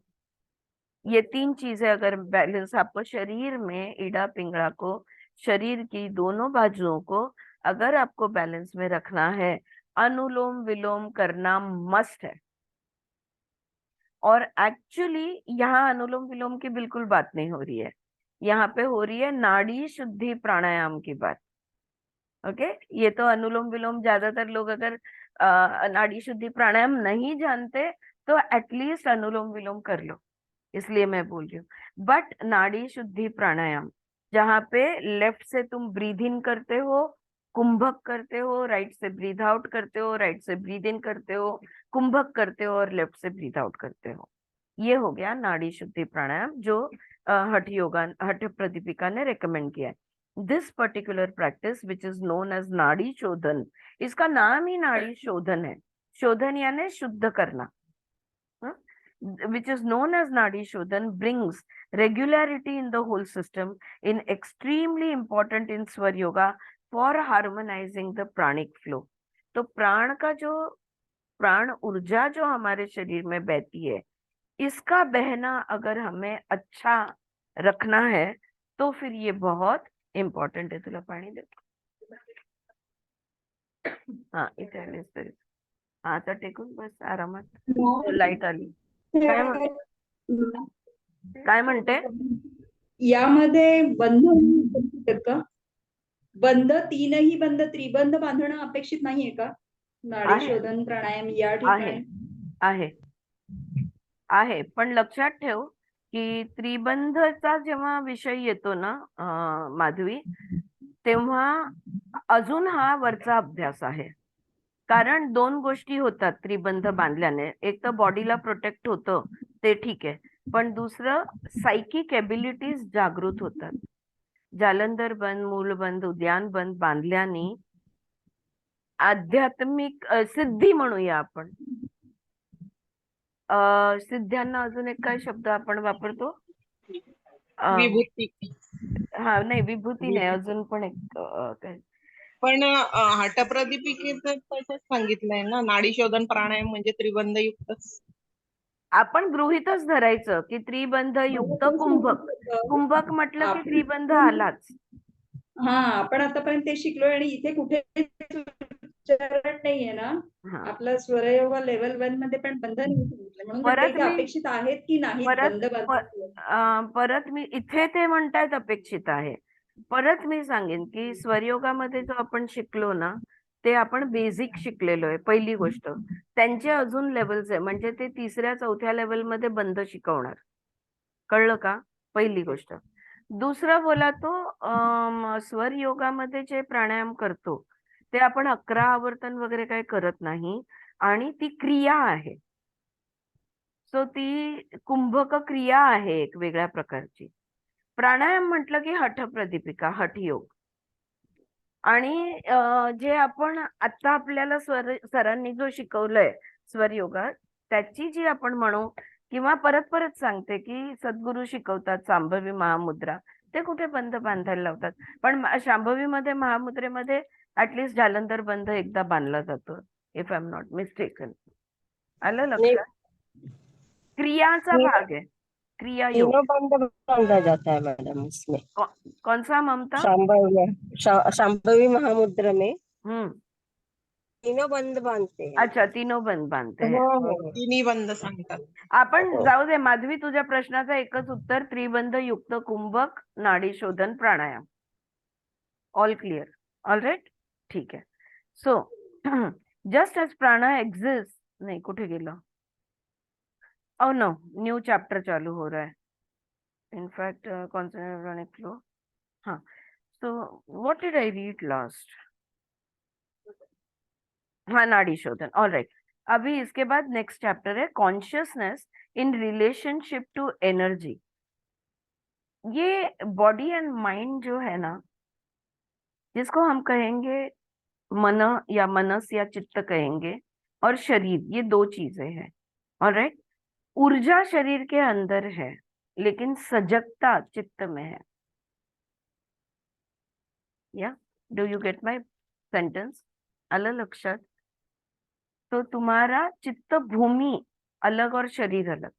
ये 3 चीजें अगर बैलेंस आपको शरीर में, इड़ा पिंगला को, शरीर की दोनों बाजुओं को अगर आपको बैलेंस में रखना है, अनुलोम विलोम करना मस्ट है। और एक्चुअली यहाँ अनुलोम विलोम की बिल्कुल बात नहीं हो रही है, यहाँ पे हो रही है नाड़ी शुद्धि प्राणायाम की बात। ओके, ये तो अनुलोम विलोम ज्यादातर लोग अगर नाड़ी शुद्धि प्राणायाम नहीं जानते तो एटलीस्ट अनुलोम विलोम कर लो, इसलिए मैं बोल रही हूँ। बट नाड़ी शुद्धि प्राणायाम, जहाँ पे लेफ्ट से तुम ब्रीद इन करते हो, कुंभक करते हो, राइट से ब्रीद आउट करते हो, राइट से ब्रीद इन करते हो, कुंभक करते हो और लेफ्ट से ब्रीद आउट करते हो, ये हो गया नाड़ी शुद्धि प्राणायाम जो हठ योगा, हठ प्रदीपिका ने रेकमेंड किया है। This particular practice which is known as nadi shodhan, इसका नाम ही नाड़ी शोधन है, शोधन यानी शुद्ध करना, which is known as Nadi Shodhan, brings regularity in the whole system, in extremely important in Swar Yoga for harmonizing the pranic flow. तो प्राण का जो, प्राण ऊर्जा जो हमारे शरीर में बहती है, इसका बहना अगर हमें अच्छा रखना है तो फिर ये बहुत इम्पॉर्टंट है। तुला पाणी दे, हा इथे आलीस तरी, हा आता टेकून बस आरामात, लाईट आली। काय काय म्हणते? यामध्ये बंध आहेत का? बंध, तीनही बंध, त्रिबंध बांधणं अपेक्षित नाहीये का नाडी आहे शोधन प्राणायाम या आहे ठिकाणी? आहे आहे, पण लक्षात ठेव की त्रिबंधचा जेव्हा विषय येतो ना माधवी, तेव्हा अजून हा वरचा अभ्यास आहे। कारण 2 गोष्टी होतात त्रिबंध बांधल्याने, एक तर बॉडीला प्रोटेक्ट होतं ते ठीक आहे, पण दुसरं सायकिक एबिलिटीज जागृत होतात। जालंधर बंद, मूलबंद, उद्यान बंद बांधल्याने आध्यात्मिक सिद्धी म्हणूया आपण, सिद्ध्यांना अजून एक काय शब्द आपण वापरतो? विभूती। हा नाही, विभूती नाही, अजून पण एक काय, पण हठप्रदीपिकेत तसंच सांगितलंय ना, नाडी शोधन प्राणायाम म्हणजे त्रिबंध युक्त। आपण गृहीतच धरायचं की त्रिबंध युक्त कुंभक, कुंभक म्हटलं की त्रिबंध आलाच। हा, आपण आतापर्यंत ते शिकलोय आणि इथे कुठे उच्चारण नाहीये ना, आपला स्वरयोगा लेवल 1 मध्ये पण बंध नाही सांगितलं, म्हणून म्हटलं परत की मी अपेक्षित आहेत की नाहीत बंध परत मी इथे ते म्हणतायत अपेक्षित आहे, परत मी सांगेन की स्वरयोगामध्ये जो आपण शिकलो ना, ते आपण बेसिक शिकलेलो आहे, पहिली गोष्ट। त्यांचे अजून लेवल्स आहे, म्हणजे ते 3ऱ्या-4थ्या लेवल मध्ये बंध शिकवणार, कळलं का? पहिली गोष्ट। दुसरं बोला तो स्वर योगामध्ये जे प्राणायाम करतो ते आपण 11 आवर्तन वगैरे काही करत नाही, आणि ती क्रिया आहे, सो ती कुंभक क्रिया आहे एक वेगळ्या प्रकारची। प्राणायाम म्हटलं की हठ प्रदीपिका, हठ योग, आणि जे आपण आता आपल्याला सरांनी जो शिकवलंय स्वर योगा, त्याची जी आपण म्हणू, किंवा परत परत सांगते की सद्गुरू शिकवतात शांभवी महामुद्रा, ते कुठे बंध बांधायला लावतात, पण शांभवी मध्ये, महामुद्रेमध्ये ऍटलिस्ट जालंधर बंध एकदा बांधला जातो, if I am not mistaken. आलं लक्षात? क्रियाचा भाग है, क्रिया योग। तीनों बंद बांधा जाता है मैडम इसमें। कौन सा ममता? शांभवी महामुद्रा में हम्म, तीनों बंद बांधते हैं। अच्छा, तीनों बंद बांधते हैं। तिन्ही बंद सांगतात। आपण जाऊ दे माधवी, तुझ्या प्रश्नाचं एकच उत्तर, त्रिबंध युक्त कुंभक नाडी शोधन pranayama. All clear? All right, ठीक है। So just as prana exist, नहीं कुठे गेलं, ओ नो, न्यू चैप्टर चालू हो रहा है, इनफैक्ट कॉन्सेंट्रेट फ्लो। हाँ, so what did I read last? हाँ, नाड़ी शोधन, ऑल राइट। अभी इसके बाद नेक्स्ट चैप्टर है consciousness in relationship to energy. ये बॉडी एंड माइंड जो है ना, जिसको हम कहेंगे मन या मनस या चित्त कहेंगे, और शरीर, ये 2 चीजें हैं, ऑल राइट। ऊर्जा शरीर के अंदर है लेकिन सजगता चित्त में है। या do you get my sentence? आलं लक्षात? तो तुम्हारा चित्त भूमि अलग और शरीर अलग,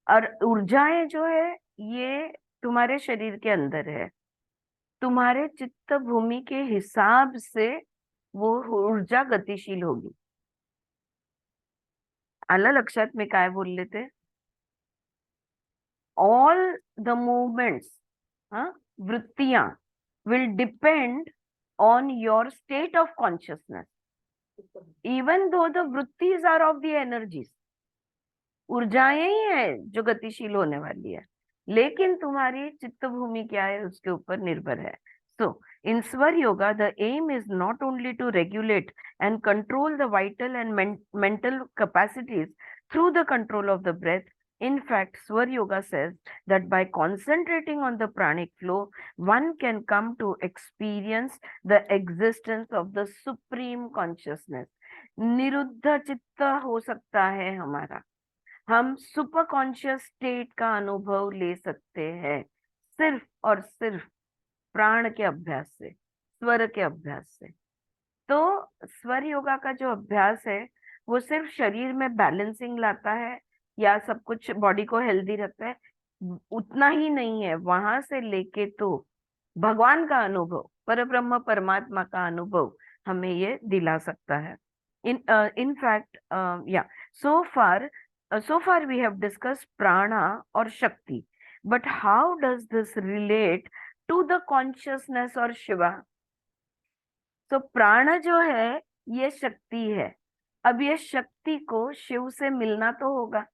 और ऊर्जाएं जो है ये तुम्हारे शरीर के अंदर है। तुम्हारे चित्त भूमि के हिसाब से वो ऊर्जा गतिशील होगी। आलं लक्षात मी काय बोलले ते? ऑल द मूवमेंट्स, वृत्तियां will depend on your state of consciousness, even though the vrittis are of the energies. ऊर्जाएं ही है जो गतिशील होने वाली है, लेकिन तुम्हारी चित्त भूमि क्या है उसके ऊपर निर्भर है। सो in Swar Yoga, the aim is not only to regulate and control the vital and mental capacities through the control of the breath. In fact, Swar Yoga says that by concentrating on the pranic flow, one can come to experience the existence of the supreme consciousness. निरुद्ध चित्त हो सकता है हमारा, हम super conscious state का अनुभव ले सकते हैं सिर्फ और सिर्फ प्राण के अभ्यास से, स्वर के अभ्यास से। तो स्वर योगा का जो अभ्यास है वो सिर्फ शरीर में बैलेंसिंग लाता है या सब कुछ बॉडी को हेल्दी रखता है, उतना ही नहीं है। वहां से लेके तो भगवान का अनुभव, परब्रह्म परमात्मा का अनुभव हमें ये दिला सकता है। in fact, so far we have discussed prana और शक्ति, but how does this relate to the consciousness और शिवा? तो प्राण जो है ये शक्ति है। अब ये शक्ति को शिव से मिलना तो होगा,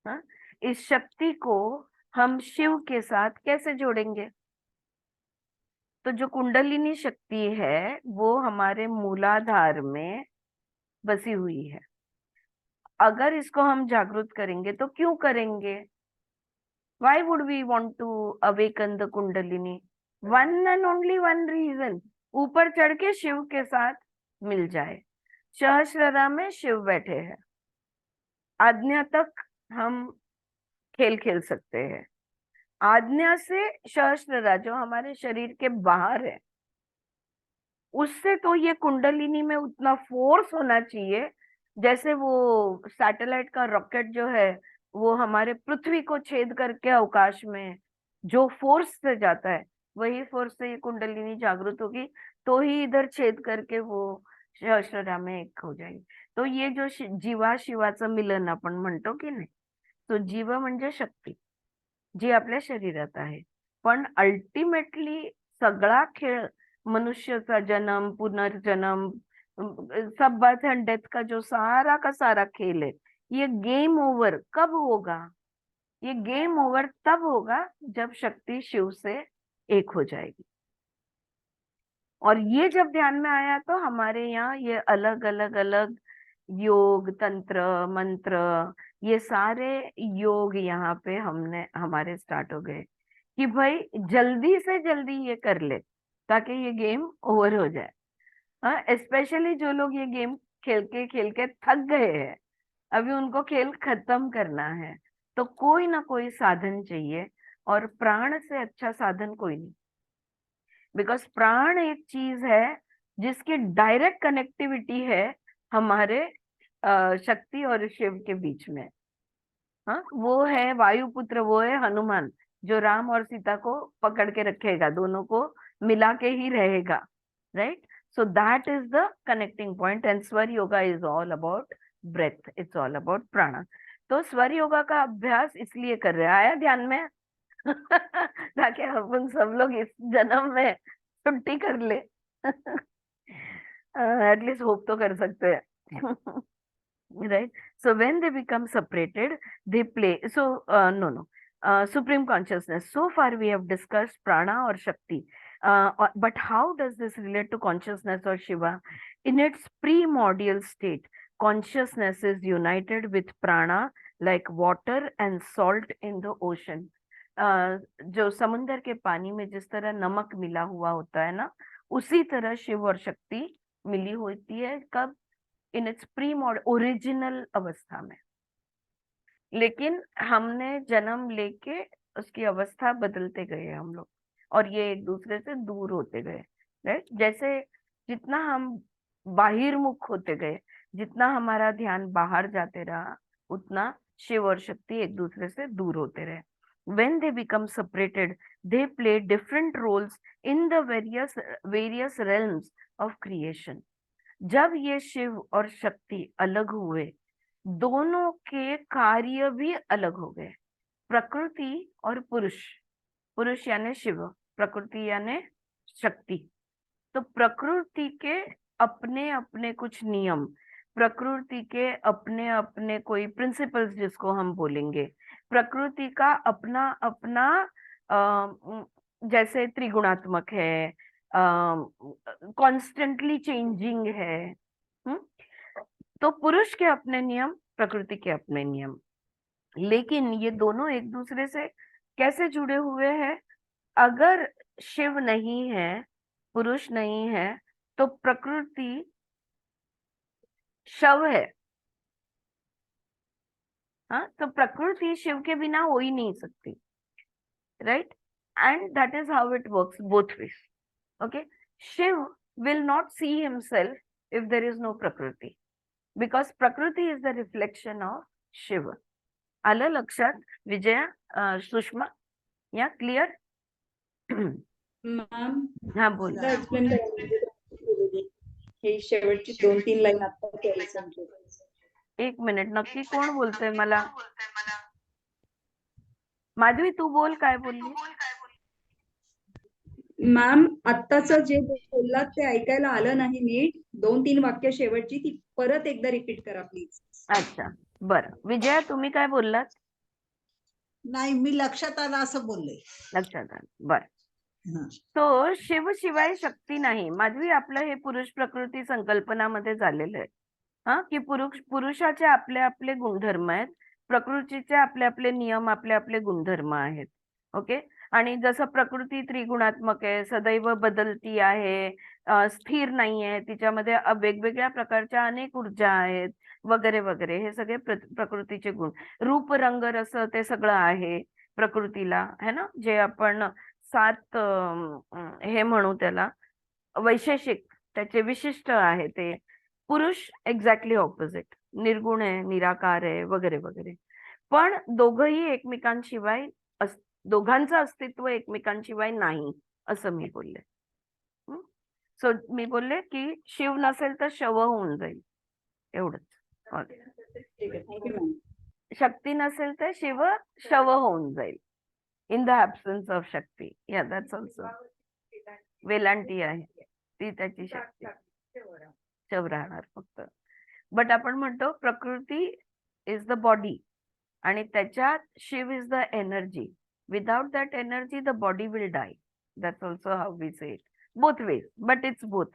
हाँ? इस शक्ति को हम शिव के साथ कैसे जोड़ेंगे? तो जो कुंडलिनी शक्ति है वो हमारे मूलाधार में बसी हुई है। अगर इसको हम जागृत करेंगे तो क्यों करेंगे? Why would we want to awaken the Kundalini? One and only one reason, ऊपर चढ़ के शिव के साथ मिल जाए। सहस्त्ररा में शिव बैठे हैं, आज्ञा तक हम खेल खेल सकते हैं। आज्ञा से सहस्त्ररा जो हमारे शरीर के बाहर है, उससे तो ये कुंडलिनी में उतना फोर्स होना चाहिए जैसे वो सैटेलाइट का रॉकेट जो है वो हमारे पृथ्वी को छेद करके अवकाश में जो फोर्स से जाता है, वही फोर्स से ये कुंडलिनी जागृत होगी तो ही इधर छेद करके वो सहस्त्ररा में एक हो जाएगी। तो ये जो जीवा शिवाचं मिलन आपण म्हणतो की नाही, तो जीव म्हणजे शक्ती जी आपल्या शरीरात आहे, पण अल्टिमेटली सगळा खेळ मनुष्य जन्म पुनर्जन्म सब बर्थ एंड डेथ का जो सारा का सारा खेल है, ये गेम ओवर कब होगा? ये गेम ओवर तब होगा जब शक्ति शिव से एक हो जाएगी। और ये जब ध्यान में आया तो हमारे यहाँ ये अलग अलग अलग योग तंत्र मंत्र ये सारे योग यहाँ पे हमने हमारे स्टार्ट हो गए कि भाई जल्दी से जल्दी ये कर ले ताकि ये गेम ओवर हो जाए। स्पेशली जो लोग ये गेम खेल के थक गए हैं, अभी उनको खेल खत्म करना है, तो कोई ना कोई साधन चाहिए, और प्राण से अच्छा साधन कोई नहीं। बिकॉज प्राण एक चीज है जिसकी डायरेक्ट कनेक्टिविटी है हमारे शक्ति और शिव के बीच में। हाँ, वो है वायुपुत्र, वो है हनुमान जो राम और सीता को पकड़ के रखेगा, दोनों को मिला के ही रहेगा, right? So that is the connecting point, and स्वर yoga is all about breath, it's all about prana. तो स्वर योगा का अभ्यास इसलिए कर रहे हैं, आया ध्यान में? ताकि अपन सब लोग इस जन्म में छुट्टी कर ले, एटलीस्ट होप तो कर सकते हैं, right? So when they become separated, they play. So supreme consciousness. So far we have discussed prana or shakti. But how does this relate to consciousness or Shiva? In its primordial state, consciousness is united with prana like water and salt in the ocean. जो समुंदर के पानी में जिस तरह नमक मिला हुआ होता है ना, उसी तरह शिव और शक्ति मिली होती है। कब? इन इट्स ओरिजिनल अवस्था में। लेकिन हमने जन्म लेके उसकी अवस्था बदलते गए हम लोग, और ये एक दूसरे से दूर होते गए, राइट। जैसे जितना हम बाहिर्मुख होते गए, जितना हमारा ध्यान बाहर जाते रहा, उतना शिव और शक्ति एक दूसरे से दूर होते रहे. When they become separated, they play different roles in the various realms of creation. जब ये शिव और शक्ति अलग हुए, दोनों के कार्य भी अलग हो गए. प्रकृति और पुरुष, पुरुष यानी शिव, प्रकृति यानी शक्ति. तो प्रकृति के अपने अपने कुछ नियम, प्रकृति के अपने अपने कोई प्रिंसिपल्स जिसको हम बोलेंगे, प्रकृति का अपना अपना जैसे त्रिगुणात्मक है, कॉन्स्टेंटली चेंजिंग है. तो पुरुष के अपने नियम, प्रकृति के अपने नियम. लेकिन ये दोनों एक दूसरे से कैसे जुड़े हुए हैं? अगर शिव नहीं है, पुरुष नहीं है, तो प्रकृति शव है. हाँ, तो प्रकृति शिव के बिना हो ही नहीं सकती, right. And that is how it works both ways. Okay, Shiva will not see himself if there is no prakriti, because prakriti is the reflection of Shiva. आलं लक्षात विजया, सुषमा? या क्लिअर? मॅम हा बोल. एक्सप्लेन हे शेवटची 2-3 लाईन आता केली समजू. एक मिनिट, नक्की कोण बोलतोय मला? माधवी तू बोल, काय बोलली? मॅम आत्ताच जे बोललात ते ऐकायला आलं नाही नीट. 2-3 वाक्य शेवटची ती परत एकदा रिपीट करा प्लीज. अच्छा बरं. विजया तुम्ही काय बोललात? नाही, मी लक्षात आलं असं बोलले. लक्षात आलं, बर. हं. तो शिव शिवाय शक्ती नाही. माधवी, आपलं हे पुरुष प्रकृती संकल्पनामध्ये झालेलं आहे. हा, की पुरुषाचे आपले आपले गुणधर्म आहेत, प्रकृतीचे आपले आपले नियम, आपले आपले गुणधर्म आहेत. ओके. आणि जसं प्रकृती त्रिगुणात्मक आहे, सदैव बदलती आहे, स्थिर नाही आहे, तिच्यामध्ये वेगवेगळ्या प्रकारच्या अनेक ऊर्जा आहेत वगैरे वगैरे, हे सगळे प्रकृतीचे गुण. रूप रंग रस ते सगळं आहे प्रकृतीला, है ना. जे आपण 7 हे म्हणू त्याला वैशेषिक, त्याचे विशिष्ट आहे ते. पुरुष एक्झॅक्टली ऑपोजिट, निर्गुण आहे, निराकार आहे वगैरे वगैरे. पण दोघंही एकमेकांशिवाय, दोघांचं अस्तित्व एकमेकांशिवाय नाही, असं मी बोलले. सो मी बोलले की शिव नसेल तर शव होऊन जाईल, एवढंच. ठीक आहे, थँक्यू मॅम. शक्ती नसेल तर शिव शव होऊन जाईल, इन द ऍब्सन्स ऑफ शक्ती. या दॅट्स ऑल्सो. वेलांटी आहे ती, त्याची शक्ती शव राहणार फक्त. बट आपण म्हणतो प्रकृती इज द बॉडी, आणि त्याच्यात Shiva is the energy. Without that energy the body will die. That's also how we say it. Both ways, but it's both.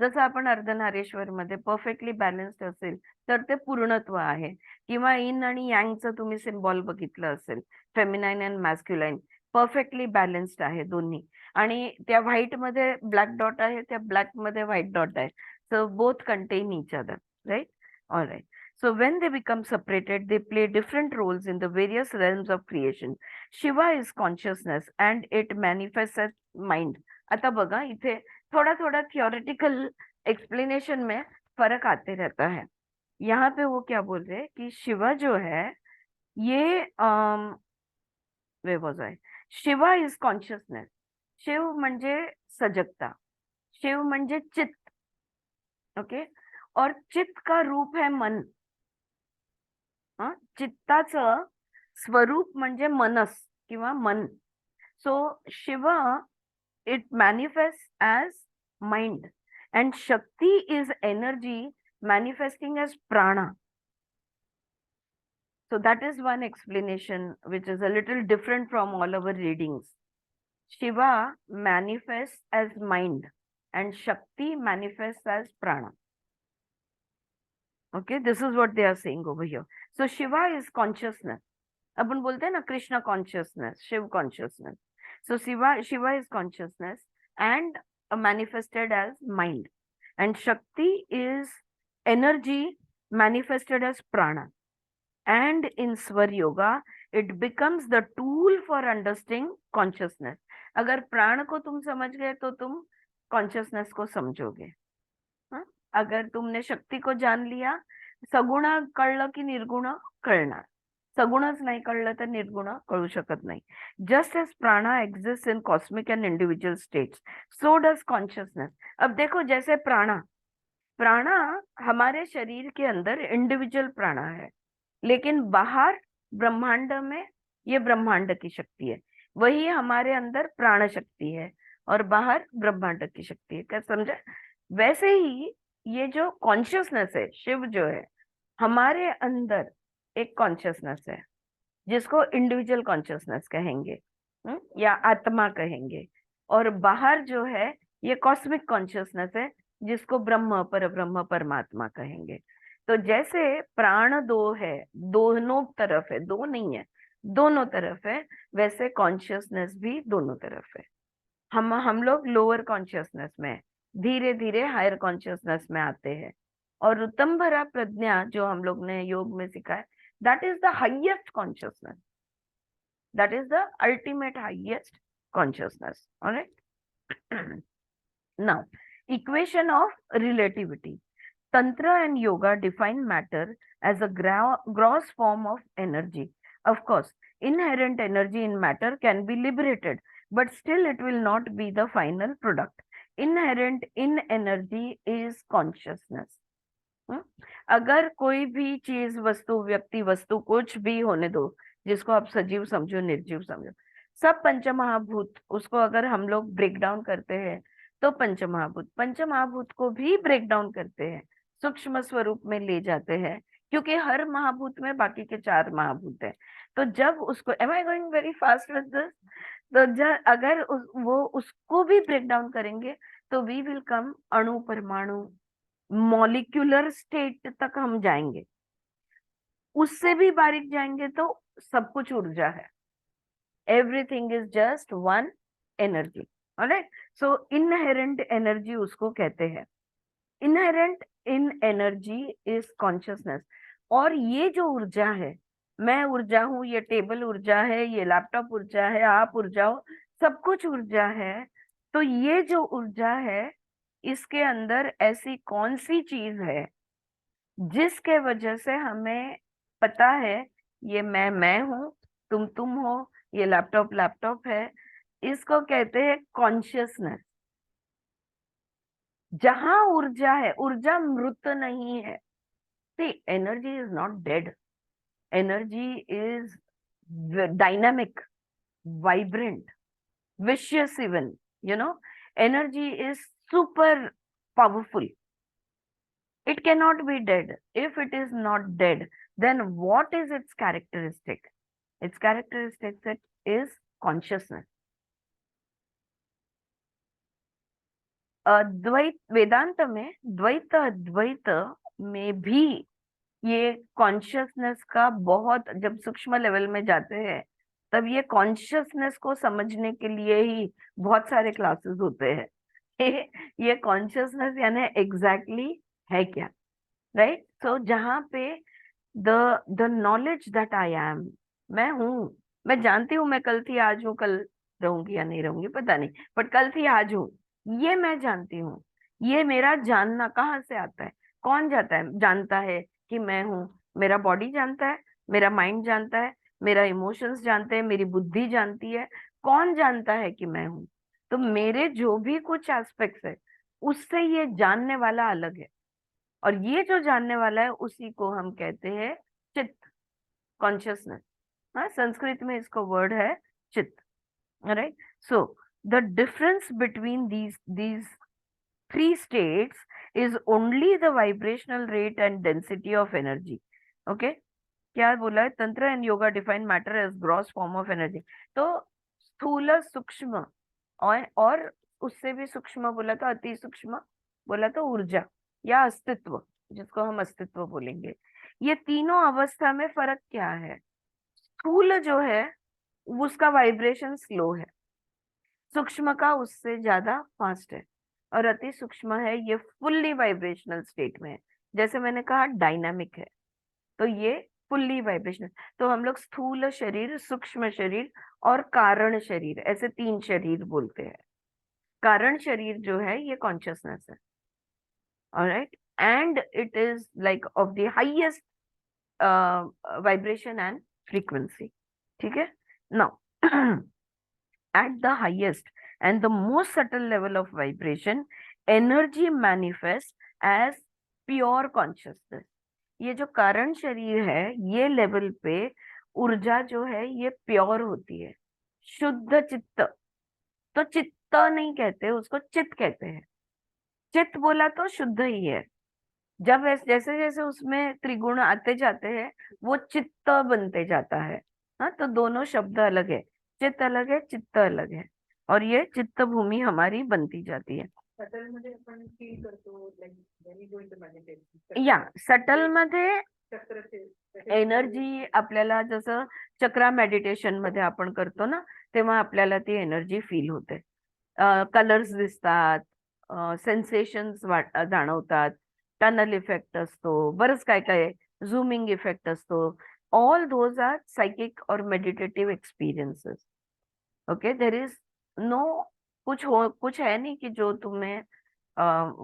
जसं आपण अर्धनारेश्वर मध्ये परफेक्टली बॅलन्स्ड असेल तर ते पूर्णत्व आहे. किंवा इन आणि यांगचं तुम्ही सिम्बॉल बघितलं असेल, फेमिनाईन अँड मॅस्क्युलाईन, परफेक्टली बॅलन्स्ड आहे दोन्ही. आणि त्या व्हाईट मध्ये ब्लॅक डॉट आहे, त्या ब्लॅक मध्ये व्हाईट डॉट आहे. So both contain each other, right? All right. So when they become separated, they play different roles in the various realms of creation. Shiva is consciousness and it manifests as mind. आता बघा, इथे थोड़ा थोड़ा theoretical explanation में फर्क आते रहता है. यहाँ पे वो क्या बोल रहे हैं कि शिवा जो है ये वे वॉज आहे, शिवा इज कॉन्शियसनेस. शिव म्हणजे सजगता, शिव म्हणजे चित्त. ओके. और चित्त का रूप है मन. चित्ताचं स्वरूप म्हणजे मनस किंवा मन. So Shiva it manifest as mind and Shakti is energy manifesting as prana. So that is one explanation which is a little different from all our readings. Shiva manifests as mind and Shakti manifests as prana. Okay, this is what they are saying over here. So Shiva is consciousness. अपन बोलते हैं ना Krishna consciousness, Shiv consciousness. So Shiva is consciousness and manifested as mind, and Shakti is energy manifested as prana. And in Swar Yoga, it becomes the tool for understanding consciousness. अगर प्राण को तुम समझ गए तो तुम कॉन्शियसनेस को समझोगे। हाँ? अगर तुमने शक्ती को जान लिया, सगुण कळलं की निर्गुण कळणार, सगुणच नाही कळलं तर निर्गुण कळू शकत नाही. Just as prana exist in cosmic and individual states, so does consciousness. अब देखो, जैसे प्राणा प्राणा हमारे शरीर के अंदर इंडिविजुअल प्राणा है, लेकिन बाहर ब्रह्मांड में ये ब्रह्मांड की शक्ति है. वही हमारे अंदर प्राण शक्ति है और बाहर ब्रह्मांड की शक्ति है. क्या समझा? वैसे ही ये जो कॉन्शियसनेस है, शिव जो है, हमारे अंदर एक कॉन्शियसनेस है जिसको इंडिविजुअल कॉन्शियसनेस कहेंगे, या आत्मा कहेंगे. और बाहर जो है ये कॉस्मिक कॉन्शियसनेस है जिसको ब्रह्म, परब्रह्म, परमात्मा कहेंगे. तो जैसे प्राण दो है, दोनों तरफ है, दो नहीं है, दोनों तरफ है, वैसे कॉन्शियसनेस भी दोनों तरफ है. हम लोग लोअर कॉन्शियसनेस में, धीरे धीरे हायर कॉन्शियसनेस में आते हैं. और उत्तम भरा प्रज्ञा जो हम लोग ने योग में सीखा है, that is the highest consciousness, that is the ultimate highest consciousness. Alright, now equation of relativity. Tantra and yoga define matter as a gross form of energy. Of course, inherent energy in matter can be liberated, but still it will not be the final product. Inherent in energy is consciousness. अगर कोई भी चीज, वस्तु, व्यक्ति, वस्तु, कुछ भी होने दो, जिसको आप सजीव समझो, निर्जीव समझो, सब पंचमहाभूत, उसको अगर हम लोग ब्रेक डाउन करते हैं तो पंचमहाभूत को भी ब्रेक डाउन करते हैं, सूक्ष्म स्वरूप में ले जाते हैं, क्योंकि हर महाभूत में बाकी के 4 महाभूत हैं. तो जब उसको, am I going very fast with this, तो अगर वो उसको भी ब्रेक डाउन करेंगे तो वी विल कम अणु, परमाणु, मॉलिक्यूलर स्टेट तक हम जाएंगे. उससे भी बारीक जाएंगे तो सब कुछ ऊर्जा है. Everything is just one energy. Alright, so inherent energy उसको कहते हैं. Inherent in energy is consciousness. और ये जो ऊर्जा है, मैं ऊर्जा हूँ, ये टेबल ऊर्जा है, ये लैपटॉप ऊर्जा है, आप ऊर्जा हो, सब कुछ ऊर्जा है. तो ये जो ऊर्जा है, इसके अंदर ऐसी कौन सी चीज है जिसके वजह से हमें पता है ये मैं हूँ, तुम हो, ये लैपटॉप है. इसको कहते हैं कॉन्शियसनेस. जहां ऊर्जा है, ऊर्जा मृत नहीं है. See, energy is not dead. Energy is dynamic, vibrant, vicious even, you know. Energy is super powerful. It cannot be dead. If it is not dead, then what is its characteristic? Its characteristic is consciousness. द्वैत, वेदांत में द्वैत अद्वैत में भी ये consciousness का बहुत, जब सूक्ष्म लेवल में जाते हैं तब ये कॉन्शियसनेस को समझने के लिए ही बहुत सारे क्लासेस होते हैं. ये कॉन्शियसनेस यानी एग्जैक्टली है क्या, राइट? सो जहाँ पे the knowledge that I am, मैं हूँ, मैं जानती हूँ मैं कल थी आज हूँ, कल रहूंगी या नहीं रहूंगी पता नहीं, बट कल थी आज हूँ, ये मैं जानती हूँ. ये मेरा जानना कहाँ से आता है? कौन जानता है कि मैं हूँ? मेरा बॉडी जानता है, मेरा माइंड जानता है, मेरा इमोशंस जानते हैं, मेरी बुद्धि जानती है. कौन जानता है कि मैं हूँ? तो मेरे जो भी कुछ एस्पेक्ट्स है उससे ये जानने वाला अलग है, और ये जो जानने वाला है उसी को हम कहते हैं चित्त, कॉन्शियसनेस. हाँ, संस्कृत में इसको वर्ड है चित्त. Right? So the difference between these 3 states is only the vibrational rate and density of energy. Okay, क्या बोला है? Tantra and yoga define matter as gross form of energy. तो स्थूल, सूक्ष्म और उससे भी सूक्ष्म बोला तो अति सूक्ष्म बोला तो ऊर्जा या अस्तित्व, जिसको हम अस्तित्व बोलेंगे. ये तीनों अवस्था में फर्क क्या है? स्थूल जो है उसका वाइब्रेशन स्लो है, सूक्ष्म का उससे ज्यादा फास्ट है, और अति सूक्ष्म है ये फुल्ली वाइब्रेशनल स्टेट में है. जैसे मैंने कहा डायनामिक है, तो ये फुल्ली वाइब्रेशनल। तो हम लोग स्थूल शरीर, सूक्ष्म शरीर और कारण शरीर, ऐसे 3 शरीर बोलते हैं। कारण शरीर जो है ये कॉन्शियसनेस है, alright, and it is like of the highest vibration and frequency, ठीक है। Now at the highest and the most subtle level of vibration, energy manifests as pure consciousness। ये जो कारण शरीर है, ये लेवल पे ऊर्जा जो है ये प्योर होती है, शुद्ध चित्त। तो चित्त नहीं कहते उसको, चित्त कहते हैं। चित्त बोला तो शुद्ध ही है। जब जैसे जैसे उसमें त्रिगुण आते जाते हैं वो चित्त बनते जाता है। हाँ, तो दोनों शब्द अलग है, चित्त अलग है, चित्त अलग है, और ये चित्त भूमि हमारी बनती जाती है। या सटल मध्ये एनर्जी आपल्याला, जसं चक्रा मेडिटेशन मध्ये आपण करतो ना, तेव्हा आपल्याला ती एनर्जी फील होते, कलर्स दिसतात, सेन्सेशन्स जाणवतात, टनल इफेक्ट असतो, बरंच काय काय, झूमिंग इफेक्ट असतो. ऑल दोज आर साइकिक और meditative experiences. Okay, there is no कुछ है नहीं कि जो तुम्हें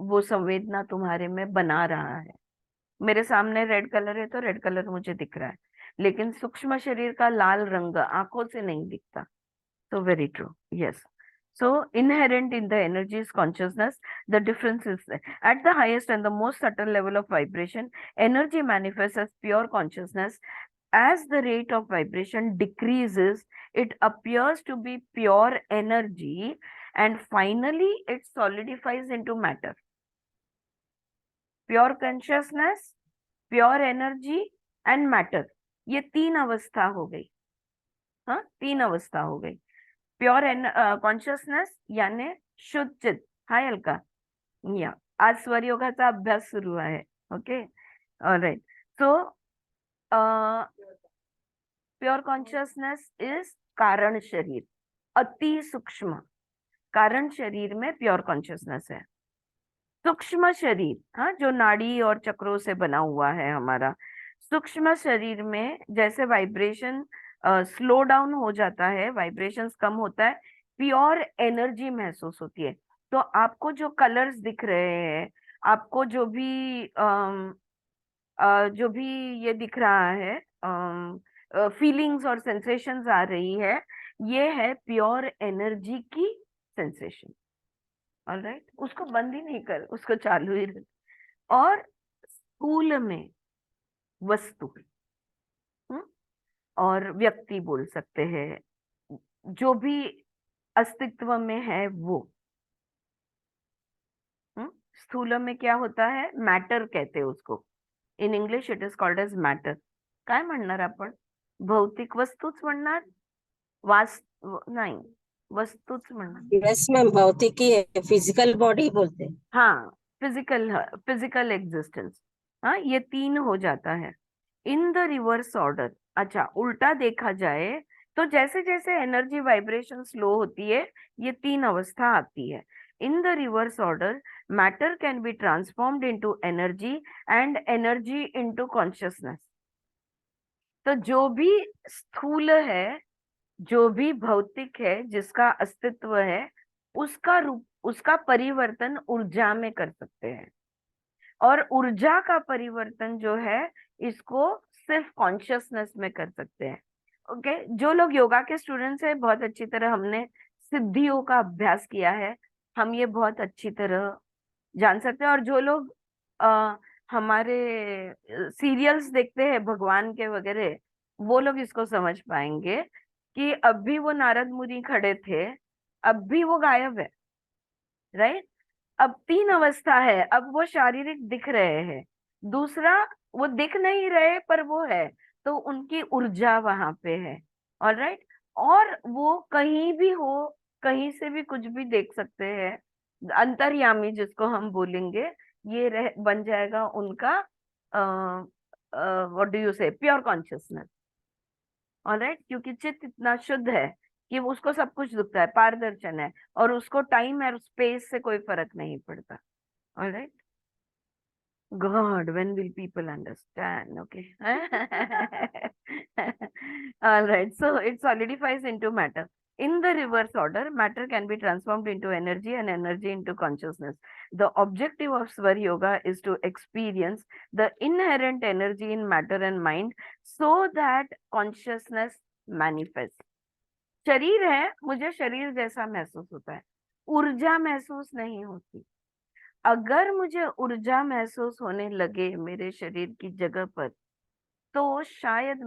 वो संवेदना तुम्हारे में बना रहा है। मेरे सामने रेड कलर है तो रेड कलर मुझे दिख रहा है, लेकिन सूक्ष्म शरीर का लाल रंग आंखों से नहीं दिखता. So very true. Yes. So inherent in the energy is consciousness. The difference is at the highest and the most subtle level of vibration, energy manifests as pure consciousness. As the rate of vibration decreases, it appears to be pure energy, and finally it solidifies into matter. Pure consciousness, pure energy and matter. ये 3 अवस्था हो गई. हाँ, 3 अवस्था हो गई. Pure consciousness यानी शुद्ध चित्त. हाय अलका, या आज स्वर योगाचा अभ्यास सुरू आहे. Okay, alright. So pure consciousness is कारण शरीर, अति सूक्ष्म. कारण शरीर में प्योर कॉन्शियसनेस है. सूक्ष्म शरीर, हाँ, जो नाड़ी और चक्रों से बना हुआ है हमारा, सूक्ष्म शरीर में जैसे वाइब्रेशन स्लो डाउन हो जाता है, वाइब्रेशंस कम होता है, प्योर एनर्जी महसूस होती है. तो आपको जो कलर्स दिख रहे हैं, आपको जो भी ये दिख रहा है, फीलिंग्स और सेंसेशंस आ रही है, ये है प्योर एनर्जी की सेंसेशन. ऑलराइट, उसको बंद ही नहीं कर, उसको चालू ही रख. और स्थूल में वस्तु और व्यक्ति बोल सकते हैं, जो भी अस्तित्व में है वो. स्थूल में क्या होता है, मैटर कहते हैं उसको. In English it is called as matter. काय म्हणणार आपण, भौतिक वस्तूच म्हणणार, नाही, वस्तूच म्हणणार. यस मैम, भौतिकी है, फिजिकल बॉडी बोलते हैं. हाँ, फिजिकल एग्जिस्टेंस. हाँ, ये 3 हो जाता है इन द रिवर्स ऑर्डर. अच्छा, उल्टा देखा जाए तो जैसे जैसे एनर्जी वाइब्रेशन स्लो होती है, ये 3 अवस्था आती है. In the reverse order, matter can be transformed into energy and energy into consciousness. तो जो भी स्थूल है, जो भी भौतिक है, जिसका अस्तित्व है, उसका परिवर्तन ऊर्जा में कर सकते हैं. और ऊर्जा का परिवर्तन जो है, इसको सिर्फ कॉन्शियसनेस में कर सकते हैं. ओके, जो लोग योगा के स्टूडेंट्स हैं, बहुत अच्छी तरह हमने सिद्धियों का अभ्यास किया है, हम ये बहुत अच्छी तरह जान सकते हैं. और जो लोग हमारे सीरियल्स देखते हैं भगवान के वगैरह, वो लोग इसको समझ पाएंगे कि अब भी वो नारद मुनि खड़े थे, अब भी वो गायब है. राइट, अब 3 अवस्था है. अब वो शारीरिक दिख रहे हैं, दूसरा वो दिख नहीं रहे पर वो है, तो उनकी ऊर्जा वहां पे है. ऑलराइट, और वो कहीं भी हो, कहीं से भी कुछ भी देख सकते हैं. अंतर्यामी जिसको हम बोलेंगे, ये बन जाएगा उनका व्हाट डू यू से, प्योर कॉन्शियसनेस. ऑलराइट, क्योंकि चित्त इतना शुद्ध है कि उसको सब कुछ दिखता है, पारदर्शन है, और उसको टाइम और स्पेस से कोई फर्क नहीं पड़ता. Alright, God, when will people understand? Okay. All right. So it solidifies into matter. In the reverse order, matter can be transformed into energy and energy into consciousness. The objective of Swar Yoga is to experience the inherent energy in matter and mind so that consciousness manifests. शरीर है, मुझे शरीर जैसा महसूस होता है, ऊर्जा महसूस नहीं होती. अगर मुझे ऊर्जा महसूस होने लगे मेरे शरीर की जगह पर, तो शायद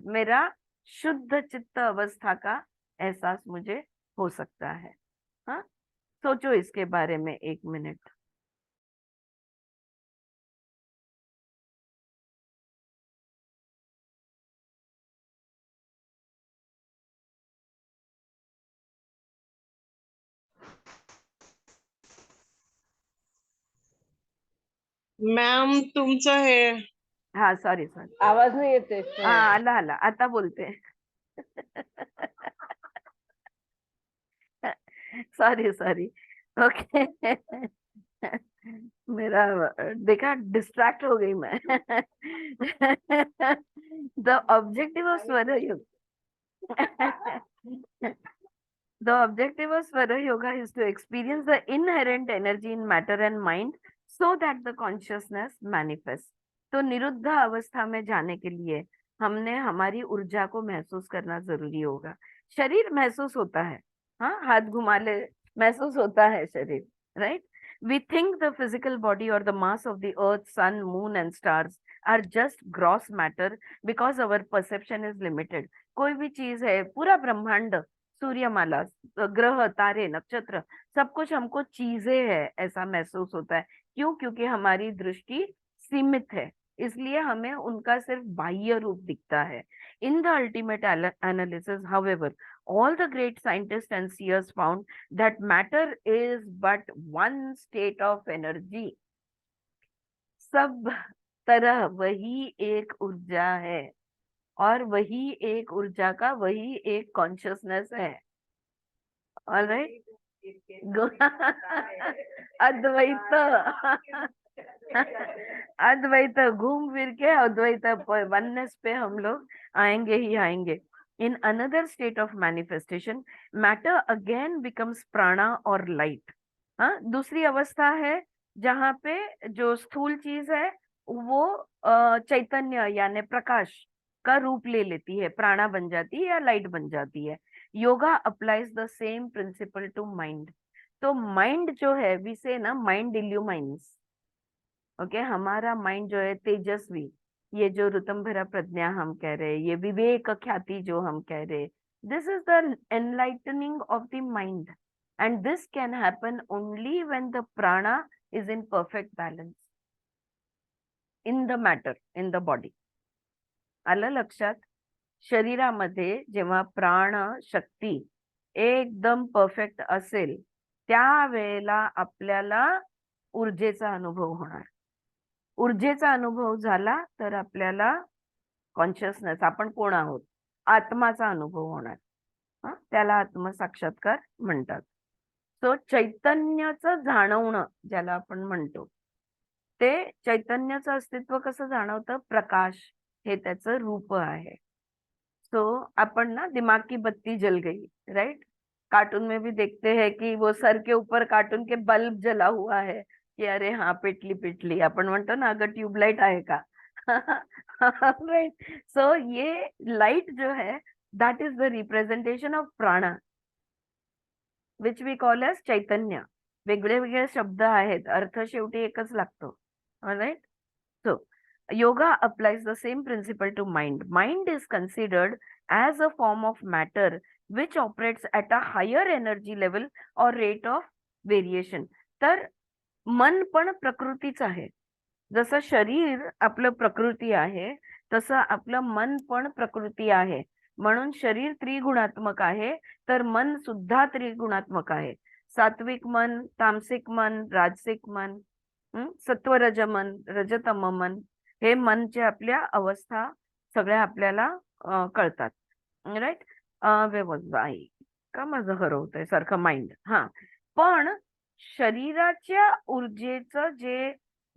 मेरा शुद्ध चित्त अवस्था का एहसास मुझे हो सकता है. हाँ, सोचो इसके बारे में 1 मिनट. मॅम तुमचं हे हा, सॉरी. आवाज नाही येते. हा, आला आता बोलते. सॉरी. ओके. मेरा देखा, डिस्ट्रैक्ट हो गई मैं. द ऑब्जेक्टिव ऑफ स्वर yoga is to experience the inherent energy in matter and mind so that the consciousness manifests. तो निरुद्ध अवस्था में जाने के लिए हमने हमारी ऊर्जा को महसूस करना जरूरी होगा. शरीर महसूस होता है, हाँ, हाथ घुमा ले, महसूस होता है शरीर, right. We think the physical body or the mass of the earth, sun, moon and stars are just gross matter because our perception is limited. कोई भी चीज है, पूरा ब्रह्मांड, सूर्यमाला, ग्रह, तारे, नक्षत्र, सब कुछ हमको चीजें है ऐसा महसूस होता है. क्यों? क्योंकि हमारी दृष्टि सीमित है, इसलिए हमें उनका सिर्फ बाह्य रूप दिखता है. In the ultimate analysis, however, all the great scientists and seers found that matter is but one state of energy. सब तरह वही एक ऊर्जा है और वही एक ऊर्जा का वही एक कॉन्शियसनेस है. ऑलराइट. अद्वैत. अद्वैत घूम फिर के अद्वैत वननेस पे हम लोग आएंगे ही आएंगे. In another state of manifestation, matter again becomes prana or light. हाँ, दूसरी अवस्था है जहाँ पे जो स्थूल चीज है वो चैतन्य यानी प्रकाश का रूप ले लेती है, प्राणा बन जाती है या लाइट बन जाती है. Yoga applies the same principle to mind. तो माइंड जो है, वी से ना, माइंड इल्यूमाइंस. ओके, हमारा माइंड जो है तेजस्वी, ये जो ऋतंभरा प्रज्ञा हम कह रहे, ये विवेक ख्याति जो हम कह रहे, this is the enlightening of the mind and this can happen only when the prana is in perfect balance in the matter, in the body. आलं लक्षात? शरीरामध्ये जेव्हा प्राण शक्ती एकदम परफेक्ट असेल त्यावेळेला आपल्याला ऊर्जेचा अनुभव होणार. ऊर्जेचा अनुभव झाला तर आपल्याला कॉन्शियसनेस, आपण कोण आहोत, आत्माचा अनुभव होणार. त्याला आत्मसाक्षात्कार म्हणतात. सो चैतन्याचं जाणवणं ज्याला आपण म्हणतो, ते चैतन्याचं अस्तित्व कसं जाणवतं? प्रकाश हे त्याचं रूप आहे. सो अपन ना, दिमाग की बत्ती जल गई, राइट. कार्टून में भी देखते हैं कि वो सर के ऊपर कार्टून के बल्ब जला हुआ है कि अरे हाँ, पिटली. आपण म्हणतो ना, अगर ट्यूबलाइट आहे का. राइट. सो ये लाइट जो है, that is the representation of प्राणा विच वी कॉल एज चैतन्य. वेगळे वेगळे शब्द आहेत, अर्थ शेवटी एकच लागतो. Alright. So yoga applies the same principle to mind. Mind is considered as a form of matter which operates at a higher energy level or rate of variation. तर मन पण प्रकृतीच आहे. जसं शरीर आपलं प्रकृती आहे, तसं आपलं मन पण प्रकृती आहे. म्हणून शरीर त्रिगुणात्मक आहे, तर मन सुद्धा त्रिगुणात्मक आहे. सात्विक मन, तामसिक मन, राजसिक मन, सत्वरज मन, रजतम मन, हे मनचे आपल्या अवस्था सगळ्या आपल्याला कळतात. राईट. व्यवस्थाई का माझं हरवतंय सारखं माइंड. हा, पण शरीराच्या ऊर्जेचं जे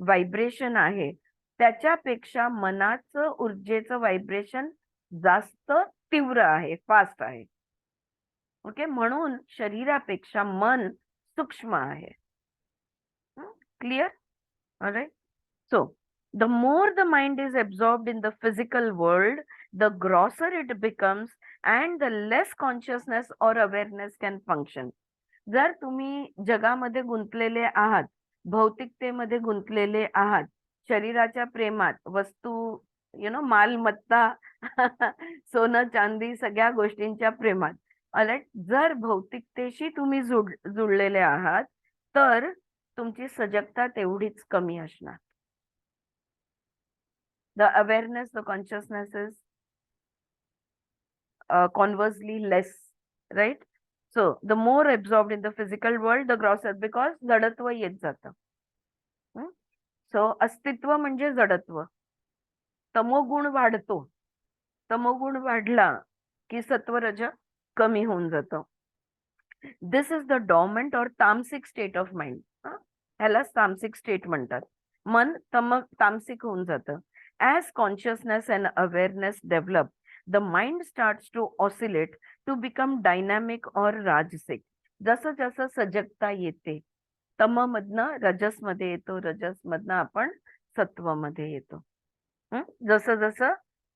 व्हायब्रेशन आहे त्याच्यापेक्षा मनाचं ऊर्जेचं व्हायब्रेशन जास्त तीव्र आहे, फास्ट आहे. ओके, म्हणून शरीरापेक्षा मन सूक्ष्म आहे. Clear? Alright. So, the more the mind is absorbed in the physical world, the grosser it becomes and the less consciousness or awareness can function. जर तुम्ही जगामध्ये गुंतलेले आहात, भौतिकतेमध्ये गुंतलेले आहात, शरीराच्या प्रेमात, वस्तू मालमत्ता सोनं चांदी सगळ्या गोष्टींच्या प्रेमात, ऑलराइट, जर भौतिकतेशी तुम्ही जुळलेले आहात तर तुमची सजगता तेवढीच कमी असणार. The awareness, the consciousness is conversely less, right? So the more absorbed in the physical world, the grosser, because जडत्व येत जातं. So अस्तित्व म्हणजे जडत्व. तमोगुण वाढतो. तमोगुण वाढला की सत्वरज कमी होऊन जातं. This is the dormant or तामसिक state of mind. ह्यालाच तामसिक स्टेट म्हणतात. मन तामसिक होऊन जातं. As consciousness and awareness develop, the mind starts to oscillate to become dynamic or rajasic. जसं जसं सजगता येते, तममधनं रजसमध्ये येतो, रजसमधनं आपण सत्वमध्ये येतो. जसं जसं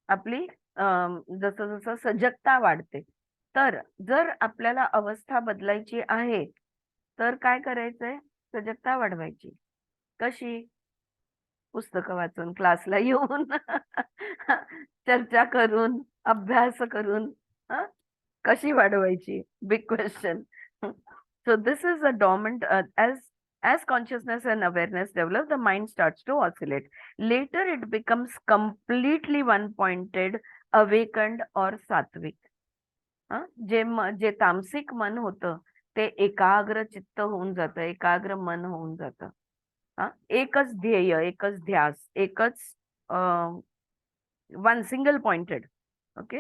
आपली जसं जसं सजगता वाढते. तर जर आपल्याला अवस्था बदलायची आहे तर काय करायचंय? सजगता वाढवायची. कशी? पुस्तकं वाचून, क्लासला येऊन, चर्चा करून, अभ्यास करून. कशी वाढवायची? Big question. So this is a dormant, as consciousness and awareness develop, the mind starts to oscillate. Later it becomes completely one-pointed, awakened or sattvic. जे तामसिक मन होतं ते एकाग्र चित्त होऊन जातं, एकाग्र मन होऊन जातं. एकच ध्येय, एकच ध्यास, एकच one single pointed. Okay,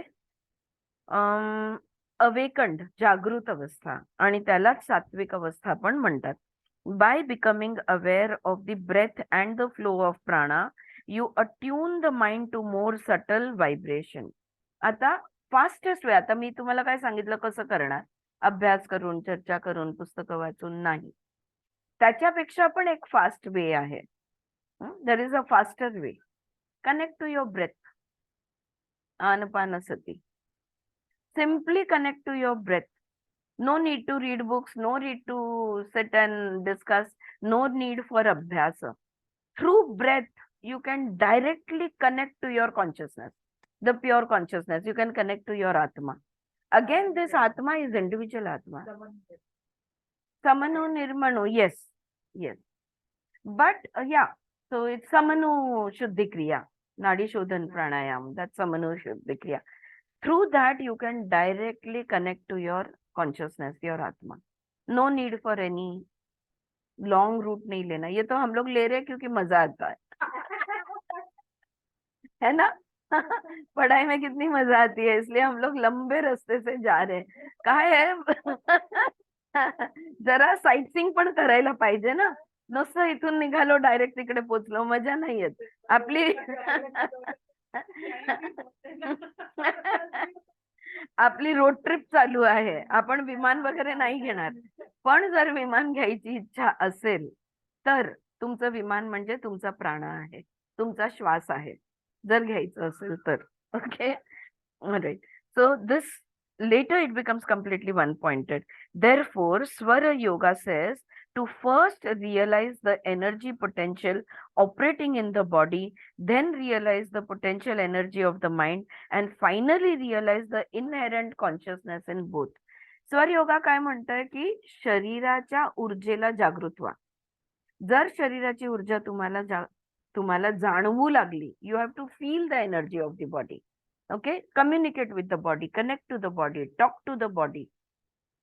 awakened जागृत अवस्था, आणि त्यालाच सात्विक अवस्था पण म्हणतात. By becoming aware of the breath and the flow of prana, you attune the mind to more subtle vibration. आता फास्टेस्ट वे, आता मी तुम्हाला काय सांगितलं कसं करणार? अभ्यास करून, चर्चा करून, पुस्तकं वाचून नाही. त्याच्यापेक्षा पण एक फास्ट वे आहे. There is a faster way. Connect to your breath. Anapanasati. Simply connect to your breath. No need to read books, no need to sit and discuss, no need for abhyasa. Through breath, you can directly connect to your consciousness, the pure consciousness. You can connect to your Atma. Again, this Atma is individual Atma. Samanu Nirmanu, yes, yes. But yeah, so it's Samanu Shuddhi Kriya, Nadi Shodhan Pranayam, that's Samanu Shuddhi Kriya. Through that, you can directly connect to your consciousness, your Atma. No need for any long route नहीं लेना. ये तो हम लोग ले रहे हैं क्योंकि मजा आता है ना? पढ़ाई में कितनी मजा आती है, इसलिए हम लोग लंबे रास्ते से जा रहे हैं. काय आहे, जरा साइट सीइंग पण करायला पाहिजे ना. नुसतं इथून निघालो डायरेक्ट तिकडे पोचलो, मजा नाही येत आपली. आपली रोड ट्रिप चालू आहे. आपण विमान वगैरे नाही घेणार. पण जर विमान घ्यायची इच्छा असेल तर तुमचं विमान म्हणजे तुमचा प्राण आहे, तुमचा श्वास आहे, जर घ्यायचं असेल तर. Okay, right. So this later it becomes completely one pointed. Therefore Swara Yoga says to first realize the energy potential operating in the body, then realize the potential energy of the mind, and finally realize the inherent consciousness in both. स्वर योगा काय म्हणतंय की शरीराच्या ऊर्जेला जागृत व्हा. जर शरीराची ऊर्जा तुम्हाला जाणवू लागली, you have to feel the energy of the body. Okay, communicate with the body, connect to the body, talk to the body,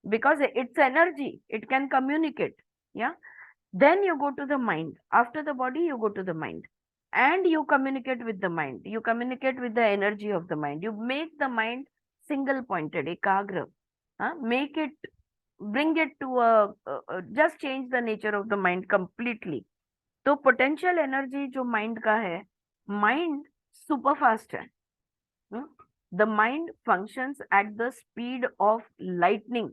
because it's energy, it can communicate. Yeah, then you go to the mind. After the body, you go to the mind and you communicate with the mind. You communicate with the energy of the mind. You make the mind single pointed, ekagra. Make it, bring it to just change the nature of the mind completely. तो potential energy जो mind का है, mind super fast है. The mind functions at the speed of lightning.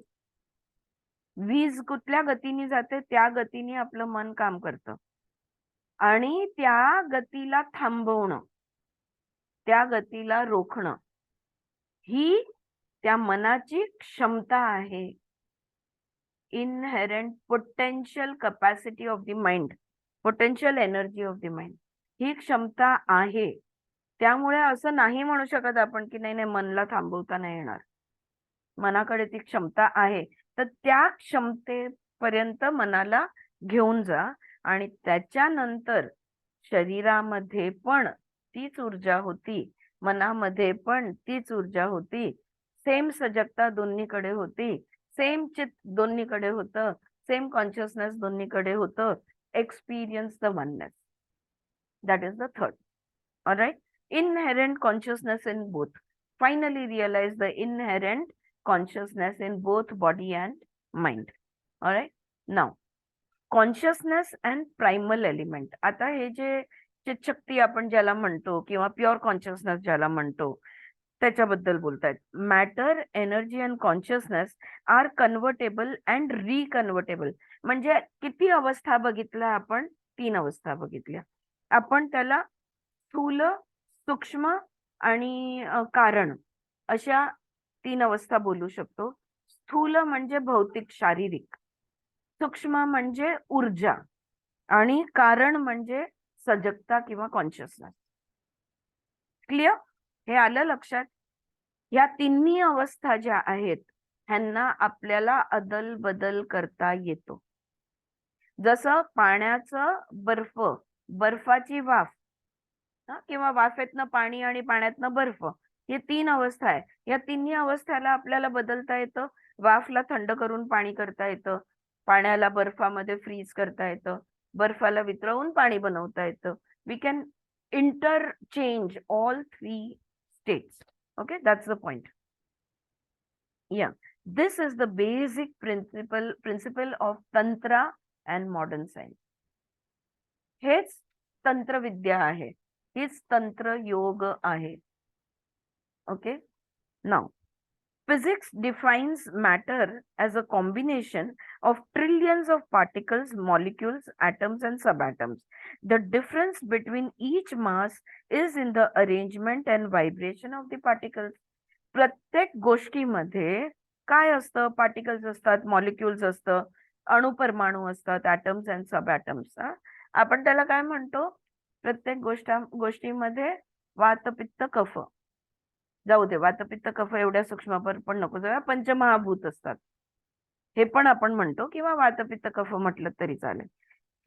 वीज कुठल्या गतीने जाते त्या गतीने आपलं मन काम करतं, आणि त्या गतीला थांबवणं, त्या गतीला रोखणं ही त्या मनाची क्षमता आहे. Inherent potential capacity of the mind, potential energy of the mind, ही क्षमता आहे. त्यामुळे असं नाही म्हणू शकत आपण की नाही नाही मनला थांबवता नाही येणार. मनाकडे ती क्षमता आहे, तर त्या क्षमतेपर्यंत मनाला घेऊन जा, आणि त्याच्यानंतर शरीरामध्ये पण तीच ऊर्जा होती, मनामध्ये पण तीच ऊर्जा होती, सेम सजगता दोन्हीकडे होती, सेम चित्त दोन्हीकडे होतं, सेम कॉन्शियसनेस दोन्हीकडे होतं. Experience the oneness. That is the third. Alright. Inherent consciousness in both. Finally realize the inherent consciousness in both body and mind. All right. Now, consciousness and primal element. आता हे जे चित्तशक्ती आपण ज्याला म्हणतो किंवा pure consciousness ज्याला म्हणतो त्याच्याबद्दल बोलतायत. Matter, energy and consciousness are convertible and reconvertible. म्हणजे किती अवस्था बघितल्या आपण? 3 अवस्था बघितल्या आपण. त्याला स्थूल, सूक्ष्म आणि कारण अशा 3 अवस्था बोलू शकतो. स्थूल म्हणजे भौतिक शारीरिक, सूक्ष्म म्हणजे ऊर्जा, आणि कारण म्हणजे सजगता किंवा कॉन्शियसनेस. क्लिअर? हे आलं लक्षात? या तिन्ही अवस्था ज्या आहेत ह्यांना आपल्याला अदल बदल करता येतो. जसं पाण्याचं बर्फ, बर्फाची वाफ किंवा वाफेतनं पाणी आणि पाण्यातनं बर्फ, हे 3 अवस्था आहे. या तिन्ही अवस्थाला आपल्याला बदलता येतं. वाफला थंड करून पाणी करता येतं, पाण्याला बर्फामध्ये फ्रीज करता येतं, बर्फाला वितळवून पाणी बनवता येतं. We can interchange all 3 states. Okay, that's the point. Yeah, this is the basic principle of tantra and modern science. हेच तंत्र विद्या आहे, हेच तंत्र योग आहे. Okay, now physics defines matter as a combination of trillions of particles, molecules, atoms and subatoms. The difference between each mass is in the arrangement and vibration of the particles. प्रत्येक गोष्टीमध्ये काय असतं? Particles असतात, molecules असतं, अणुपरमाणू असतात, atoms and सब atoms. आपण त्याला काय म्हणतो? प्रत्येक गोष्टीमध्ये वात, पित्त, कफ. जाऊ दे, वात, पित्त, कफ एवढ्या सूक्ष्म पण नको जाऊया. पंचमहाभूत असतात हे पण आपण म्हणतो, किंवा वात, पित्त, कफ म्हटलं तरी चालेल.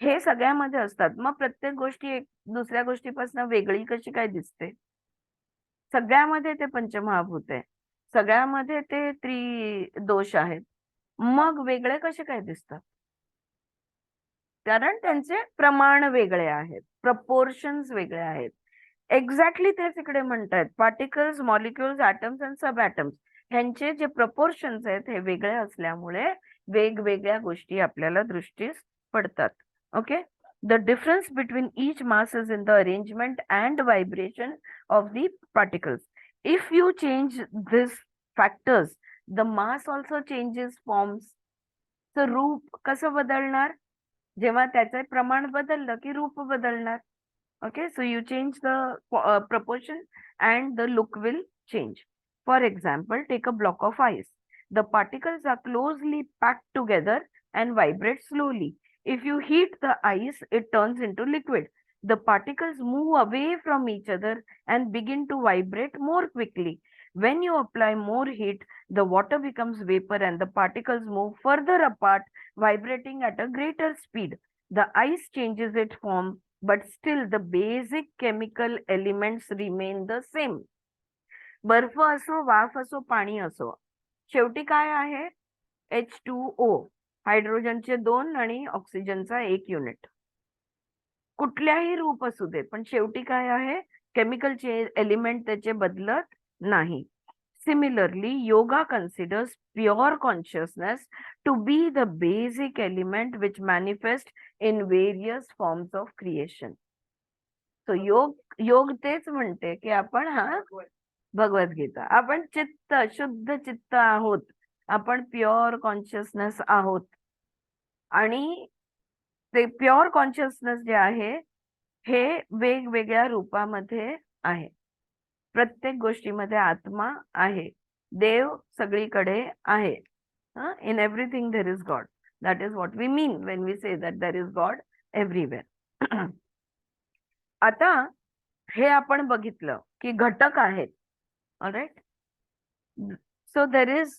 हे सगळ्यामध्ये असतात. मग प्रत्येक गोष्टी एक दुसऱ्या गोष्टीपासून वेगळी कशी काय दिसते? सगळ्यामध्ये ते पंचमहाभूत आहे, सगळ्यामध्ये ते त्रिदोष आहेत. मग वेगळे कसे काय दिसतात? कारण त्यांचे प्रमाण वेगळे आहेत, प्रपोर्शन्स वेगळे आहेत. एक्झॅक्टली तेच इकडे म्हणतात. Particles, molecules, atoms and subatoms ह्यांचे जे प्रपोर्शन्स आहेत हे वेगळे असल्यामुळे वेगवेगळ्या गोष्टी आपल्याला दृष्टीस पडतात. Okay. The difference between each mass is in the arrangement and vibration of the particles. If you change these factors, the mass also changes forms. So रूप कसं बदलणार? जेव्हा त्याचे प्रमाण बदललं की रूप बदलणार. Okay, so you change the proportion and the look will change. For example, take a block of ice. The particles are closely packed together and vibrate slowly. If you heat the ice, it turns into liquid. The particles move away from each other and begin to vibrate more quickly. When you apply more heat, the water becomes vapor and the particles move further apart, vibrating at a greater speed. The ice changes its form, but still the basic chemical elements remain the same. बर्फ असो, वाफ असो, पाणी असो, शेवटी काय आहे? H2O, हायड्रोजनचे 2 आणि ऑक्सिजनचा 1 युनिट. कुठल्याही रूप असू दे, पण शेवटी काय आहे? केमिकलचे एलिमेंट त्याचे बदलत नाही. Similarly, yoga considers pure consciousness to be the basic element which manifests in various forms of creation. So योग तेच म्हणते की आपण भगवद्गीता, आपण चित्त, शुद्ध चित्त आहोत, आपण प्युअर कॉन्शियसनेस आहोत. आणि ते प्युअर कॉन्शियसनेस जे आहे हे वेगवेगळ्या रूपामध्ये आहे. प्रत्येक गोष्टीमध्ये आत्मा आहे, देव सगळीकडे आहे. In everything there is God. That is what we mean when we say that there is God everywhere. आता हे आपण बघितलं की घटक आहेत. Alright. So there is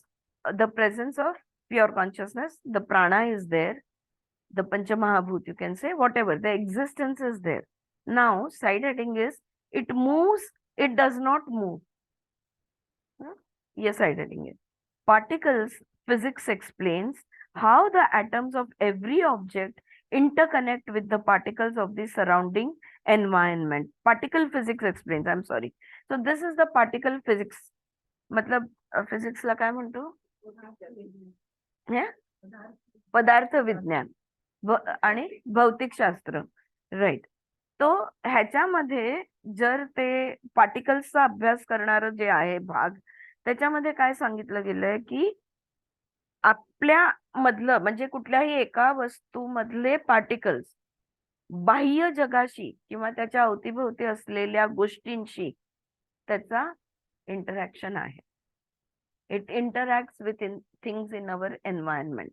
the presence of pure consciousness, the prana is there, the pancha mahabhut, you can say, whatever, the existence is there. Now side heading is it moves, it does not move. Yes, side heading is particles. Physics explains how the atoms of every object interconnect with the particles of the surrounding environment. Particle physics explains, I'm sorry. So this is the particle physics. मतलब फिजिक्सला काय म्हणतो? पदार्थ विज्ञान आणि भौतिकशास्त्र. Right. तो ह्याच्यामध्ये जर ते पार्टिकल्सचा अभ्यास करणारं जे आहे भाग, त्याच्यामध्ये काय सांगितलं गेलंय की आपल्या मधलं म्हणजे कुठल्याही एका वस्तूमधले पार्टिकल्स बाह्य जगाशी किंवा त्याच्या अवतीभोवती असलेल्या गोष्टींशी त्याचा इंटरैक्शन है. It interacts with things in our environment.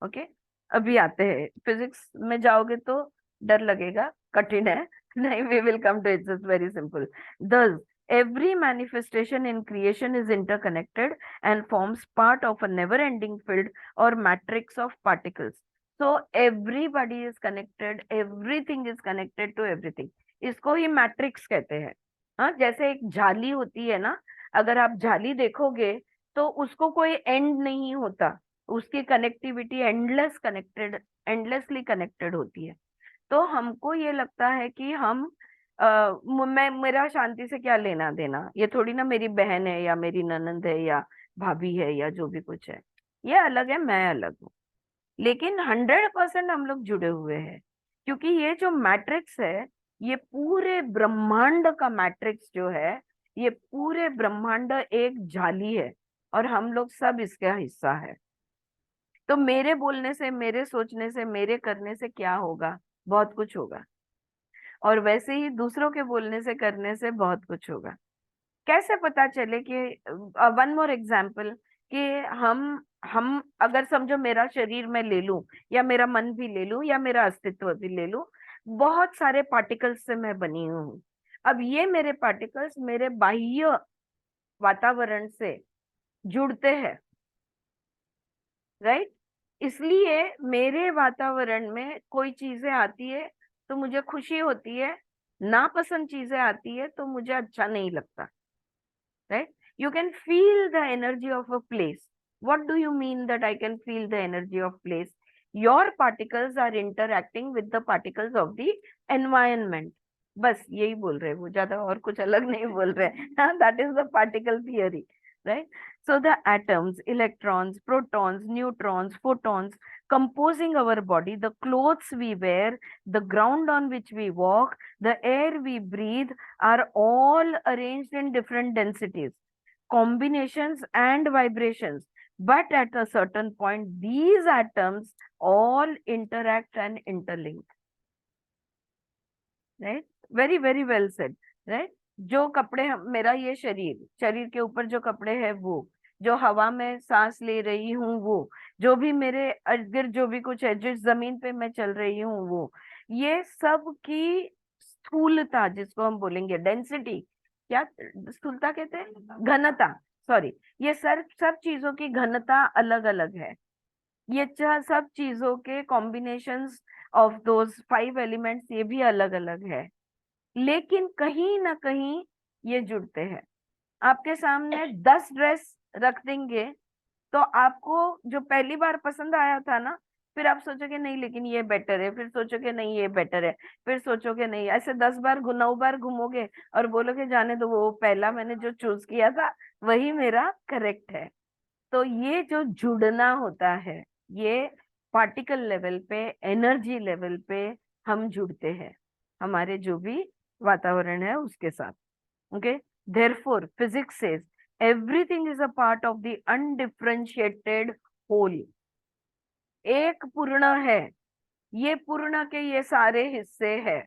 Okay. अभी आते हैं फिजिक्स में जाओगे तो डर लगेगा, कठिन है. नहीं, we will come to it. It's very simple. Thus, every manifestation in creation is interconnected and forms part of a never-ending field or matrix of particles. So everybody is connected, everything is connected to everything. इसको ही matrix कहते हैं. हाँ, जैसे एक जाली होती है ना, अगर आप जाली देखोगे तो उसको कोई एंड नहीं होता, उसकी कनेक्टिविटी एंडलेसली कनेक्टेड होती है. तो हमको ये लगता है कि हम मेरा शांति से क्या लेना देना, ये थोड़ी ना मेरी बहन है या मेरी ननंद है या भाभी है या जो भी कुछ है, ये अलग है, मैं अलग हूँ. लेकिन 100% हम लोग जुड़े हुए हैं, क्योंकि ये जो मैट्रिक्स है, ये पूरे ब्रह्मांड का मैट्रिक्स जो है, ये पूरे ब्रह्मांड एक जाली है और हम लोग सब इसका हिस्सा है. तो मेरे बोलने से, मेरे सोचने से, मेरे करने से क्या होगा? बहुत कुछ होगा. और वैसे ही दूसरों के बोलने से, करने से बहुत कुछ होगा. कैसे पता चले कि वन मोर एग्जाम्पल कि हम अगर समझो मेरा शरीर मैं ले लूं या मेरा मन भी ले लूं या मेरा अस्तित्व भी ले लूं, बहुत सारे पार्टिकल्स से मैं बनी हूं. अब ये मेरे पार्टिकल्स मेरे बाह्य वातावरण से जुड़ते हैं. राइट. इसलिए मेरे वातावरण में कोई चीजें आती है तो मुझे खुशी होती है, नापसंद चीजें आती है तो मुझे अच्छा नहीं लगता. Right. You can feel the energy of a place. What do you mean that I can feel the energy of place? Your particles are interacting with the particles of the environment. बस यही बोल रहे हैं वो, ज्यादा और कुछ अलग नहीं बोल रहे हैं. That is the particle theory, right? So the atoms, electrons, protons, neutrons, photons composing our body, the clothes we wear, the ground on which we walk, the air we breathe are all arranged in different densities, combinations and vibrations. But at a certain point, these atoms all interact and interlink. Right? Very, very well said. Right? जो कपड़े मेरा ये शरीर के ऊपर जो कपड़े है वो, जो हवा में सांस ले रही हूँ वो, जो भी मेरे इर्द गिर्द जो भी कुछ है, जिस जमीन पे मैं चल रही हूँ वो, ये सब की स्थूलता, जिसको हम बोलेंगे डेंसिटी, क्या स्थूलता कहते हैं? घनता. सॉरी. ये सब चीजों की घनता अलग अलग है. ये सब चीजों के कॉम्बिनेशंस ऑफ दोज 5 एलिमेंट्स ये भी अलग अलग है, लेकिन कहीं ना कहीं ये जुड़ते हैं. आपके सामने 10 ड्रेस रख देंगे तो आपको जो पहली बार पसंद आया था ना, फिर आप सोचोगे नहीं लेकिन ये बेटर है, फिर सोचोगे नहीं ये बेटर है, फिर सोचोगे नहीं, ऐसे 10 बार 9 बार घूमोगे और बोलोगे जाने दो, वो पहला मैंने जो चूज किया था वही मेरा करेक्ट है। तो ये जो जुड़ना होता है, ये पार्टिकल लेवल पे, एनर्जी लेवल पे हम जुड़ते हैं हमारे जो भी वातावरण है उसके साथ। Okay, therefore physics says everything is a part of the undifferentiated whole. एक पूर्ण है, ये पूर्ण के ये सारे हिस्से हैं,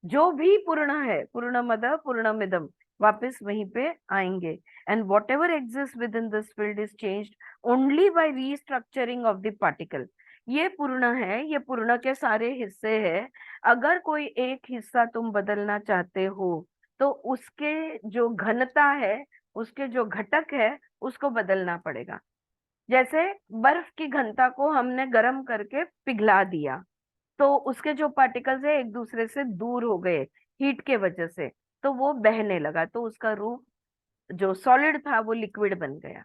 जो भी पूर्ण है, पूर्णमद पूर्णमिदम, वापस वहीं पे आएंगे। And what ever exist with in this field is changed only by restructuring of the particle. ये पूर्ण है, ये पूर्ण के सारे हिस्से हैं। अगर कोई एक हिस्सा तुम बदलना चाहते हो तो उसके जो घनता है, उसके जो घटक है, उसको बदलना पड़ेगा। जैसे बर्फ की घनता को हमने गर्म करके पिघला दिया तो उसके जो पार्टिकल्स है एक दूसरे से दूर हो गए हीट के वजह से, तो वो बहने लगा, तो उसका रूप जो सॉलिड था वो लिक्विड बन गया।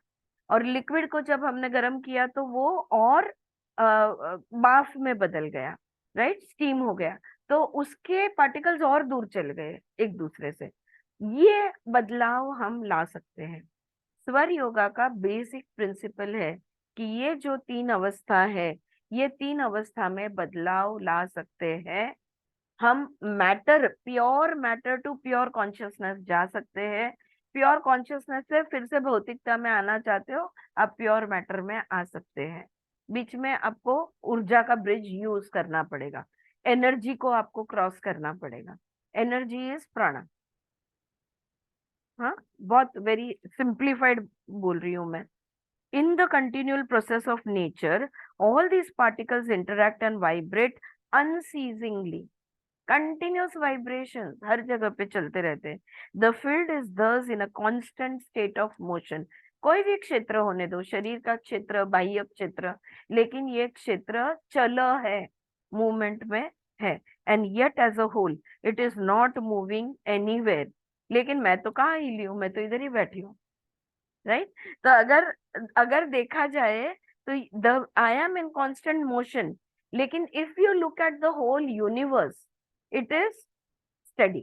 और लिक्विड को जब हमने गर्म किया तो वो और भाप में बदल गया, राइट, स्टीम हो गया, तो उसके पार्टिकल्स और दूर चल गए एक दूसरे से। ये बदलाव हम ला सकते हैं। स्वर योगा का बेसिक प्रिंसिपल है कि ये जो 3 अवस्था है, ये 3 अवस्था में बदलाव ला सकते हैं हम। Matter, pure matter to pure consciousness जा सकते हैं। प्योर कॉन्शियसनेस से फिर से भौतिकता में आना चाहते हो, आप प्योर मैटर में आ सकते हैं। बीच में आपको ऊर्जा का ब्रिज यूज करना पड़ेगा, एनर्जी को आपको क्रॉस करना पड़ेगा। एनर्जी इज प्राणा। हाँ, बहुत वेरी सिंप्लीफाइड बोल रही हूं मैं। In the continual process of nature, all these particles interact and vibrate unceasingly. Continuous vibrations हर जगह पे चलते रहते हैं। The field is thus in a constant state of motion. कोई भी क्षेत्र होने दो, शरीर का क्षेत्र, बाह्य क्षेत्र, लेकिन ये क्षेत्र चल है, मूवमेंट में है। And yet as a whole, it is not moving anywhere. लेकिन मैं तो कहाँ हिली हूँ, मैं तो इधर ही बैठी हूँ, राइट। तो अगर अगर देखा जाए तो the I am in constant motion, लेकिन if you look at the whole universe it is steady.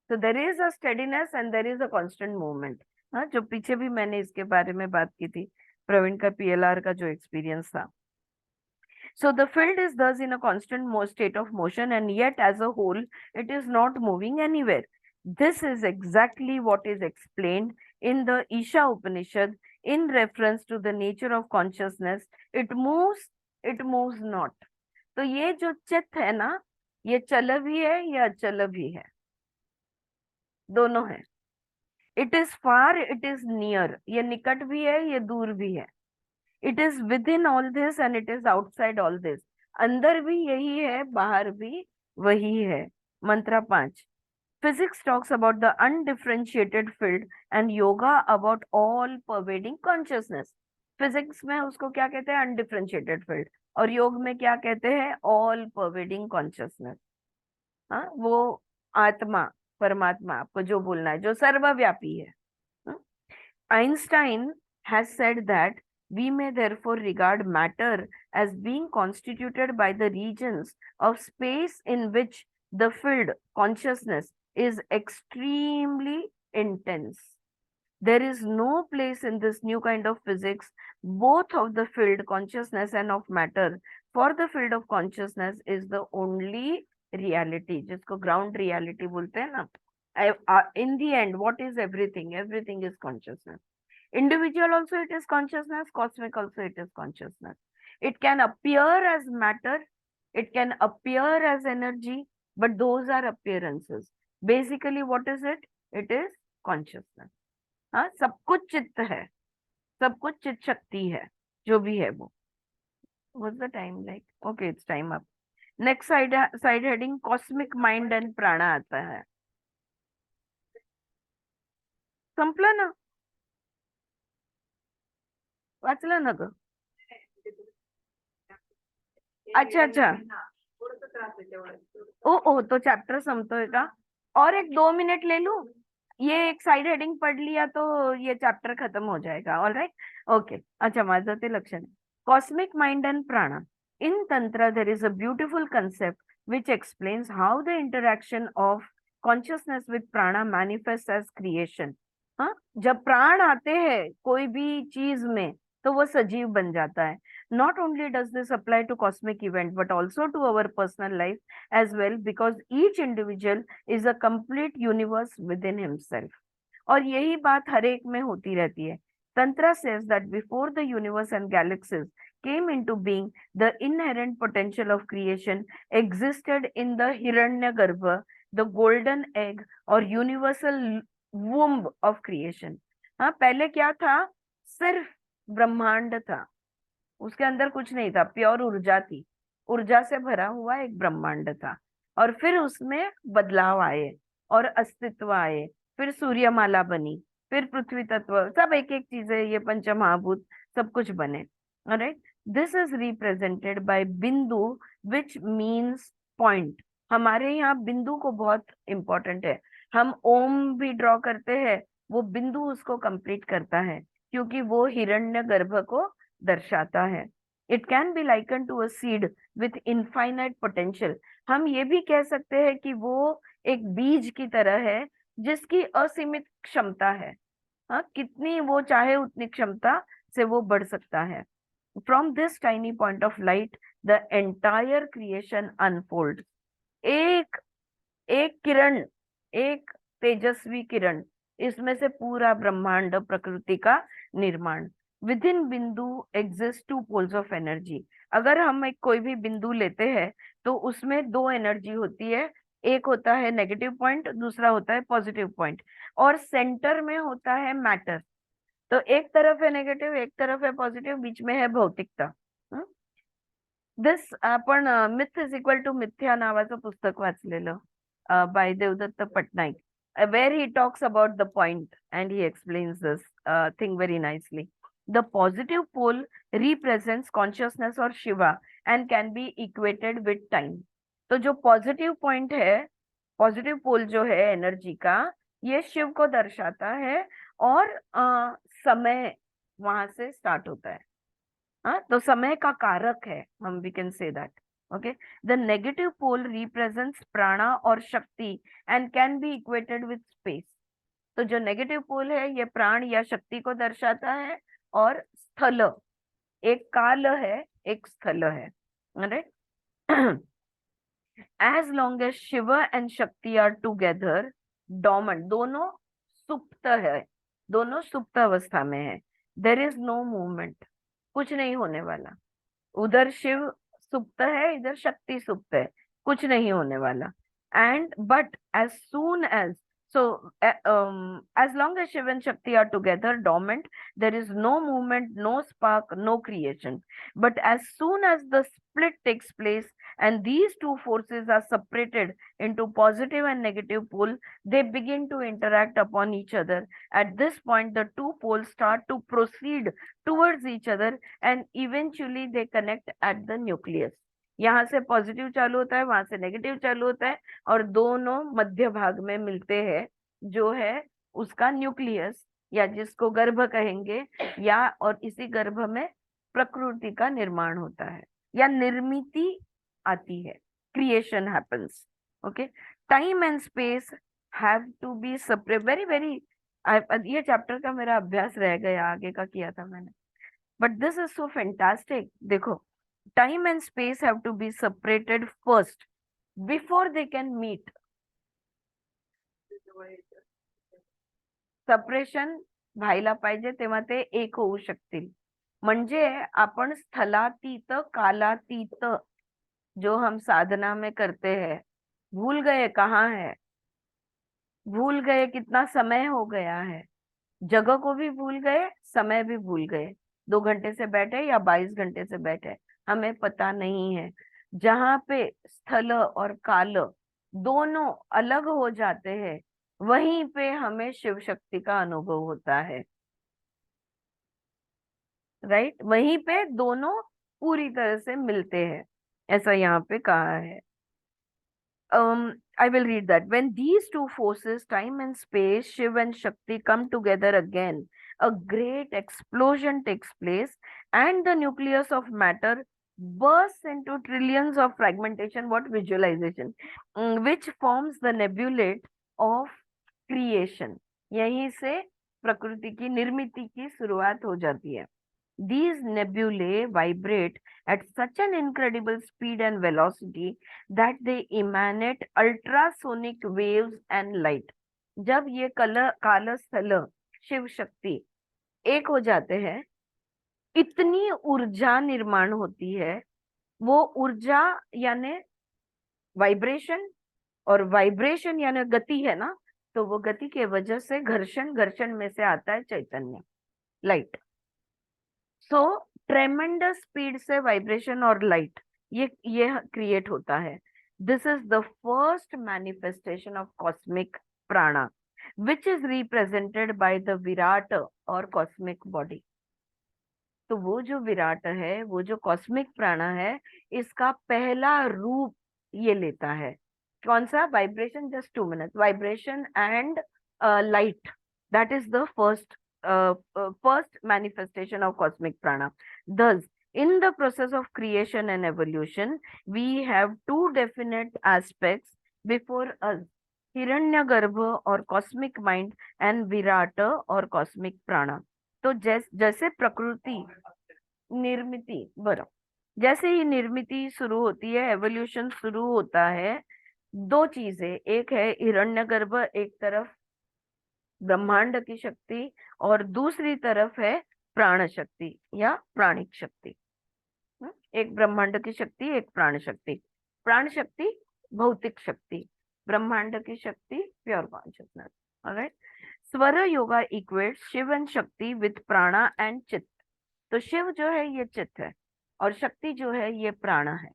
तो there is a steadiness and there is a constant movement. हाँ, जो पीछे भी मैंने इसके बारे में बात की थी, प्रवीण का पीएलआर का जो एक्सपीरियंस था। So the field is thus in a constant state of motion, and yet as a whole, it is not moving anywhere. This is exactly what is explained in the Isha Upanishad in reference to the nature of consciousness. It moves not. तो ये जो चित्त है ना, ये चल भी है, ये अचल भी है, दोनों है। It is far, it is near. ये निकट भी है, ये दूर भी है। It is within all this and it is outside all this. अंदर भी यही है, बाहर भी वही है। मंत्र 5। Physics talks about the undifferentiated field and yoga about all pervading consciousness. Physics में उसको क्या कहते हैं? Undifferentiated field. और योग में क्या कहते हैं? All pervading consciousness. हाँ, वो आत्मा, परमात्मा, आपको जो बोलना है, जो सर्वव्यापी है। Einstein has said that we may therefore regard matter as being constituted by the regions of space in which the field consciousness is extremely intense. There is no place in this new kind of physics, both of the field consciousness and of matter. For the field of consciousness is the only reality, जिसको ground reality बोलते हैं ना। In the end, what is everything? Everything is consciousness. Individual also it is consciousness, cosmic also it is consciousness. It can appear as matter, it can appear as energy, but those are appearances. Basically, what is it? It is consciousness. हाँ, सब कुछ चित्त है, सब कुछ चित्त शक्ति है, जो भी है वो। What's the time like? Okay, it's time up. Next side heading, cosmic mind and prana आता है। संपला ना? वाचला ना ग? अच्छा, ओ तो चॅप्टर संपतोय का? और एक 2 मिनिट ले लूं? ये एक साइड हेडिंग पढ़ लिया तो ये चॅप्टर खत्म हो जाएगा। All right, okay. अच्छा, माझं ते लक्ष नाही। Cosmic mind and prana. In Tantra, there is a beautiful concept which explains how the interaction of consciousness with prana manifests as creation. हाँ, जब प्राण आते हैं कोई भी चीज में तो वो सजीव बन जाता है. Not only does this apply to cosmic event but also to our personal life as well, because each individual is a complete universe within himself. और यही बात हर एक में होती रहती है. Tantra says that before the universe and galaxies came into being, the inherent potential of creation existed in the Hiranyagarbha, the golden egg or universal womb of creation. हाँ, पहले क्या था? सिर्फ ब्रह्मांड था, उसके अंदर कुछ नहीं था, प्योर ऊर्जा थी, ऊर्जा से भरा हुआ एक ब्रह्मांड था. और फिर उसमें बदलाव आए और अस्तित्व आए, फिर सूर्यमाला बनी, फिर पृथ्वी तत्व, सब एक एक चीजें, ये पंचमहाभूत सब कुछ बने. Alright, this is represented bye बिंदु विच मीन्स पॉइंट. हमारे यहाँ बिंदु को बहुत इंपॉर्टेंट है. हम ओम भी ड्रॉ करते हैं, वो बिंदु उसको कंप्लीट करता है क्योंकि वो हिरण्यगर्भ को दर्शाता है. It can be likened to a seed with infinite potential. हम ये भी कह सकते हैं कि वो एक बीज की तरह है जिसकी असीमित क्षमता है. हाँ, कितनी वो चाहे उतनी क्षमता से वो बढ़ सकता है. From this tiny point of light the entire creation unfold. एक एक किरण, एक तेजस्वी किरण, इसमें से पूरा ब्रह्मांड प्रकृति का निर्माण. Within bindu exist two poles of energy. अगर हम एक कोई भी बिंदु लेते हैं तो उसमें दो एनर्जी होती है, एक होता है नेगेटिव पॉइंट, दूसरा होता है पॉजिटिव पॉइंट, और सेंटर में होता है मैटर. तो एक तरफ है नेगेटिव, एक तरफ है पॉजिटिव, बीच में है भौतिकता. दिस आपण myth is equal to Mithya नावाचं पुस्तक वाचलेलं by Devdutt Pattanaik, where he talks about the point and he explains this thing very nicely. The positive pole represents consciousness or Shiva and can be equated with time. तो जो positive point है, positive पोल जो है energy का, ये शिव को दर्शाता है और समय वहां से स्टार्ट होता है. हाँ, तो समय का कारक है, हम we can say that. Okay, the negative pole represents prana or shakti and can be equated with space. तो जो नेगेटिव पोल है ये प्राण या शक्ति को दर्शाता है और स्थल, एक काल है एक स्थल है. Alright? As long as Shiva and Shakti are together, dormant, दोनों सुप्त है, दोनों सुप्त अवस्था में है, there is no movement, कुछ नहीं होने वाला. उधर शिव सुप्त है, इधर शक्ति सुप्त है, कुछ नहीं होने वाला. And but as soon as as long as Shiva and Shakti are together dormant, there is no movement, no spark, no creation. But as soon as the split takes place and these two forces are separated into positive and negative pole, they begin to interact upon each other. At this point, the two poles start to proceed towards each other and eventually they connect at the nucleus. यहाँ से positive चालू होता है, वहां से negative चालू होता है और दोनों मध्य भाग में मिलते हैं, जो है उसका न्यूक्लियस या जिसको गर्भ कहेंगे, या और इसी गर्भ में प्रकृति का निर्माण होता है या निर्मिति आती है, creation happens. Okay, time and space have to be separate. Very very, ये चैप्टर का मेरा अभ्यास रह गया, आगे का किया था मैंने, but this is so fantastic. देखो, time and space have to be separated first before they can meet. Separation व्हायला पाहिजे तेव्हा ते एक होऊ शकतील. म्हणजे आपण स्थलातीत कालातीत जो हम साधना में करते हैं, भूल गए कहाँ है, भूल गए कितना समय हो गया है, जगह को भी भूल गए, समय भी भूल गए. 2 घंटे से बैठे या 22 घंटे से बैठे, हमें पता नहीं है. जहाँ पे स्थल और काल दोनों अलग हो जाते हैं, वहीं पे हमें शिव शक्ति का अनुभव होता है. राइट, वहीं पे दोनों पूरी तरह से मिलते हैं, ऐसा यहाँ पे कहा है. I will read that. When these two forces, time and space, Shiva and Shakti, come together again, a great explosion takes place and the nucleus of matter bursts into trillions of fragmentation, what visualization, which forms the nebulate of creation. यहीं से प्रकृति की निर्मिति की शुरुआत हो जाती है. These nebulae vibrate at such an incredible speed and velocity that they emanate ultrasonic waves and light. जब ये काल स्थल शिव शक्ति एक हो जाते हैं, इतनी ऊर्जा निर्माण होती है. वो ऊर्जा यानी वाइब्रेशन, और वाइब्रेशन यानी गति है ना, तो वो गति के वजह से घर्षण में से आता है चैतन्य, लाइट. सो ट्रेमेंडस स्पीड से वाइब्रेशन और लाइट ये क्रिएट होता है. This is the first manifestation of cosmic prana, which is represented by the Virat और कॉस्मिक बॉडी. तो वो जो विराट है, वो जो कॉस्मिक प्राणा है, इसका पहला रूप ये लेता है. कौन सा? Vibration. Just 2 minutes. Vibration and light, that is the first manifestation of cosmic prana. Thus, in the process of creation and evolution, we have two definite aspects before us: हिरण्यगर्भ और cosmic mind and विराट और cosmic prana. तो जैसे प्रकृति निर्मिति, बरं, जैसे ही निर्मिति शुरू होती है, एवोल्यूशन शुरू होता है, दो चीजें, एक है हिरण्यगर्भ, एक तरफ ब्रह्मांड की शक्ति, और दूसरी तरफ है प्राण शक्ति या प्राणिक शक्ति. एक ब्रह्मांड की शक्ति, एक प्राण शक्ति. प्राण शक्ति भौतिक शक्ति, ब्रह्मांड की शक्ति प्योर कॉन्शियसनेस. ऑलराइट. स्वर योगा इक्वेट्स शिव एंड शक्ति विथ प्राणा एंड चित्त. तो शिव जो है ये चित्त है, और शक्ति जो है ये प्राण है.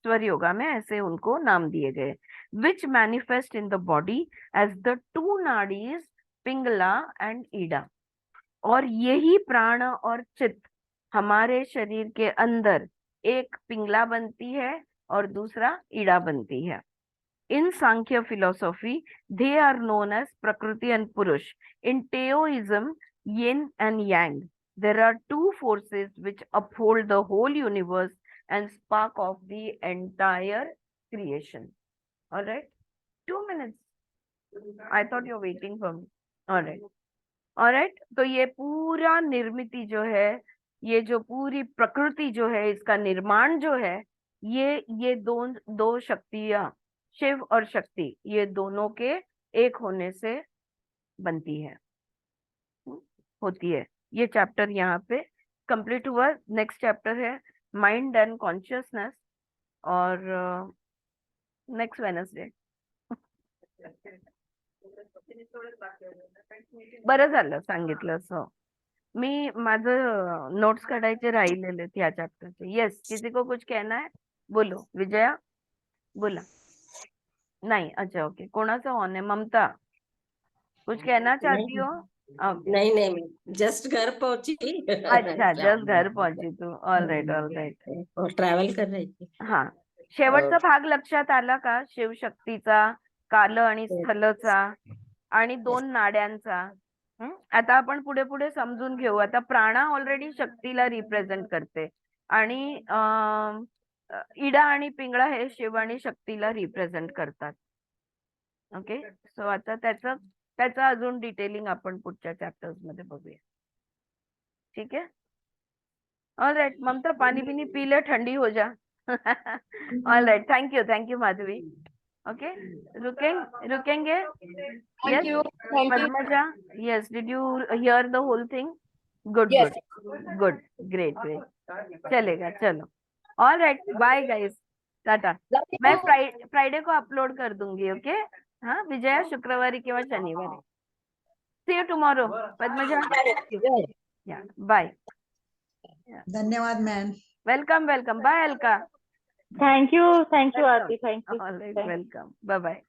स्वर योगा में ऐसे उनको नाम दिए गए. Which manifest in the body as the two nadis Pingala and Ida. और यही प्राण और चित्त हमारे शरीर के अंदर एक पिंगला बनती है और दूसरा ईड़ा बनती है. In Sankhya philosophy, they are known as Prakriti and Purush. In Taoism, Yin and Yang. There are two forces which uphold the whole universe and spark off the entire creation. All right? 2 minutes. I thought you're waiting for me. All right. All right. तो ये पूरा निर्मिति जो है, ये जो पूरी प्रकृति जो है, इसका निर्माण जो है, ये दो शक्तियां, शिव और शक्ति, ये दोनों के एक होने से बनती है, होती है. ये चैप्टर यहाँ पे कंप्लीट हुआ. नेक्स्ट चैप्टर है माइंड एंड कॉन्शियसनेस, और नेक्स्ट वेडनेसडे. बरं झालं सांगितलंस. हो, मी माझं नोट्स काढायचे राहिलेले या चॅप्टरचे. येस, किसी को कुछ कहना है? बोलो विजया, बोला. नहीं, अच्छा ओके. कोणाचा ऑन है? ममता, कुछ कहना चाहती हो? नहीं नहीं, जस्ट घर पहुंची. अच्छा, जस्ट घर पहुंची तू. All right, all right. और ट्रॅव्हल कर रही थी. हा, शेवटचा भाग लक्षात आला का? शिवशक्तीचा, काल आणि स्थलचा, आणि 2 नाड्यांचा. आता आपण पुढे पुढे समजून घेऊ. आता प्राणा ऑलरेडी शक्तीला रिप्रेझेंट करते, आणि इडा आणि पिंगळा हे शिव आणि शक्तीला रिप्रेझेंट करतात. ओके. सो आता त्याचं अजून डिटेलिंग आपण पुढच्या चॅप्टर्स मध्ये बघूया. ठीक है. All right. ममता, पानी पीनी पी ले, ठंडी हो जा. All right. Thank you Madhavi. Okay, रुकेंगे. Yes Padmaja. Yes, did you hear the whole thing? Good good, great. चलेगा, चलो. All right, bye guys, tata. मैं फ्राइडे को अपलोड कर दूंगी. ओके. हाँ विजया, शुक्रवारी किंवा शनिवारी. See you tomorrow. Padmaja, bye. धन्यवाद ma'am. Welcome. Bye Alka. Thank you Aarti. Thank you. Welcome. Bye bye.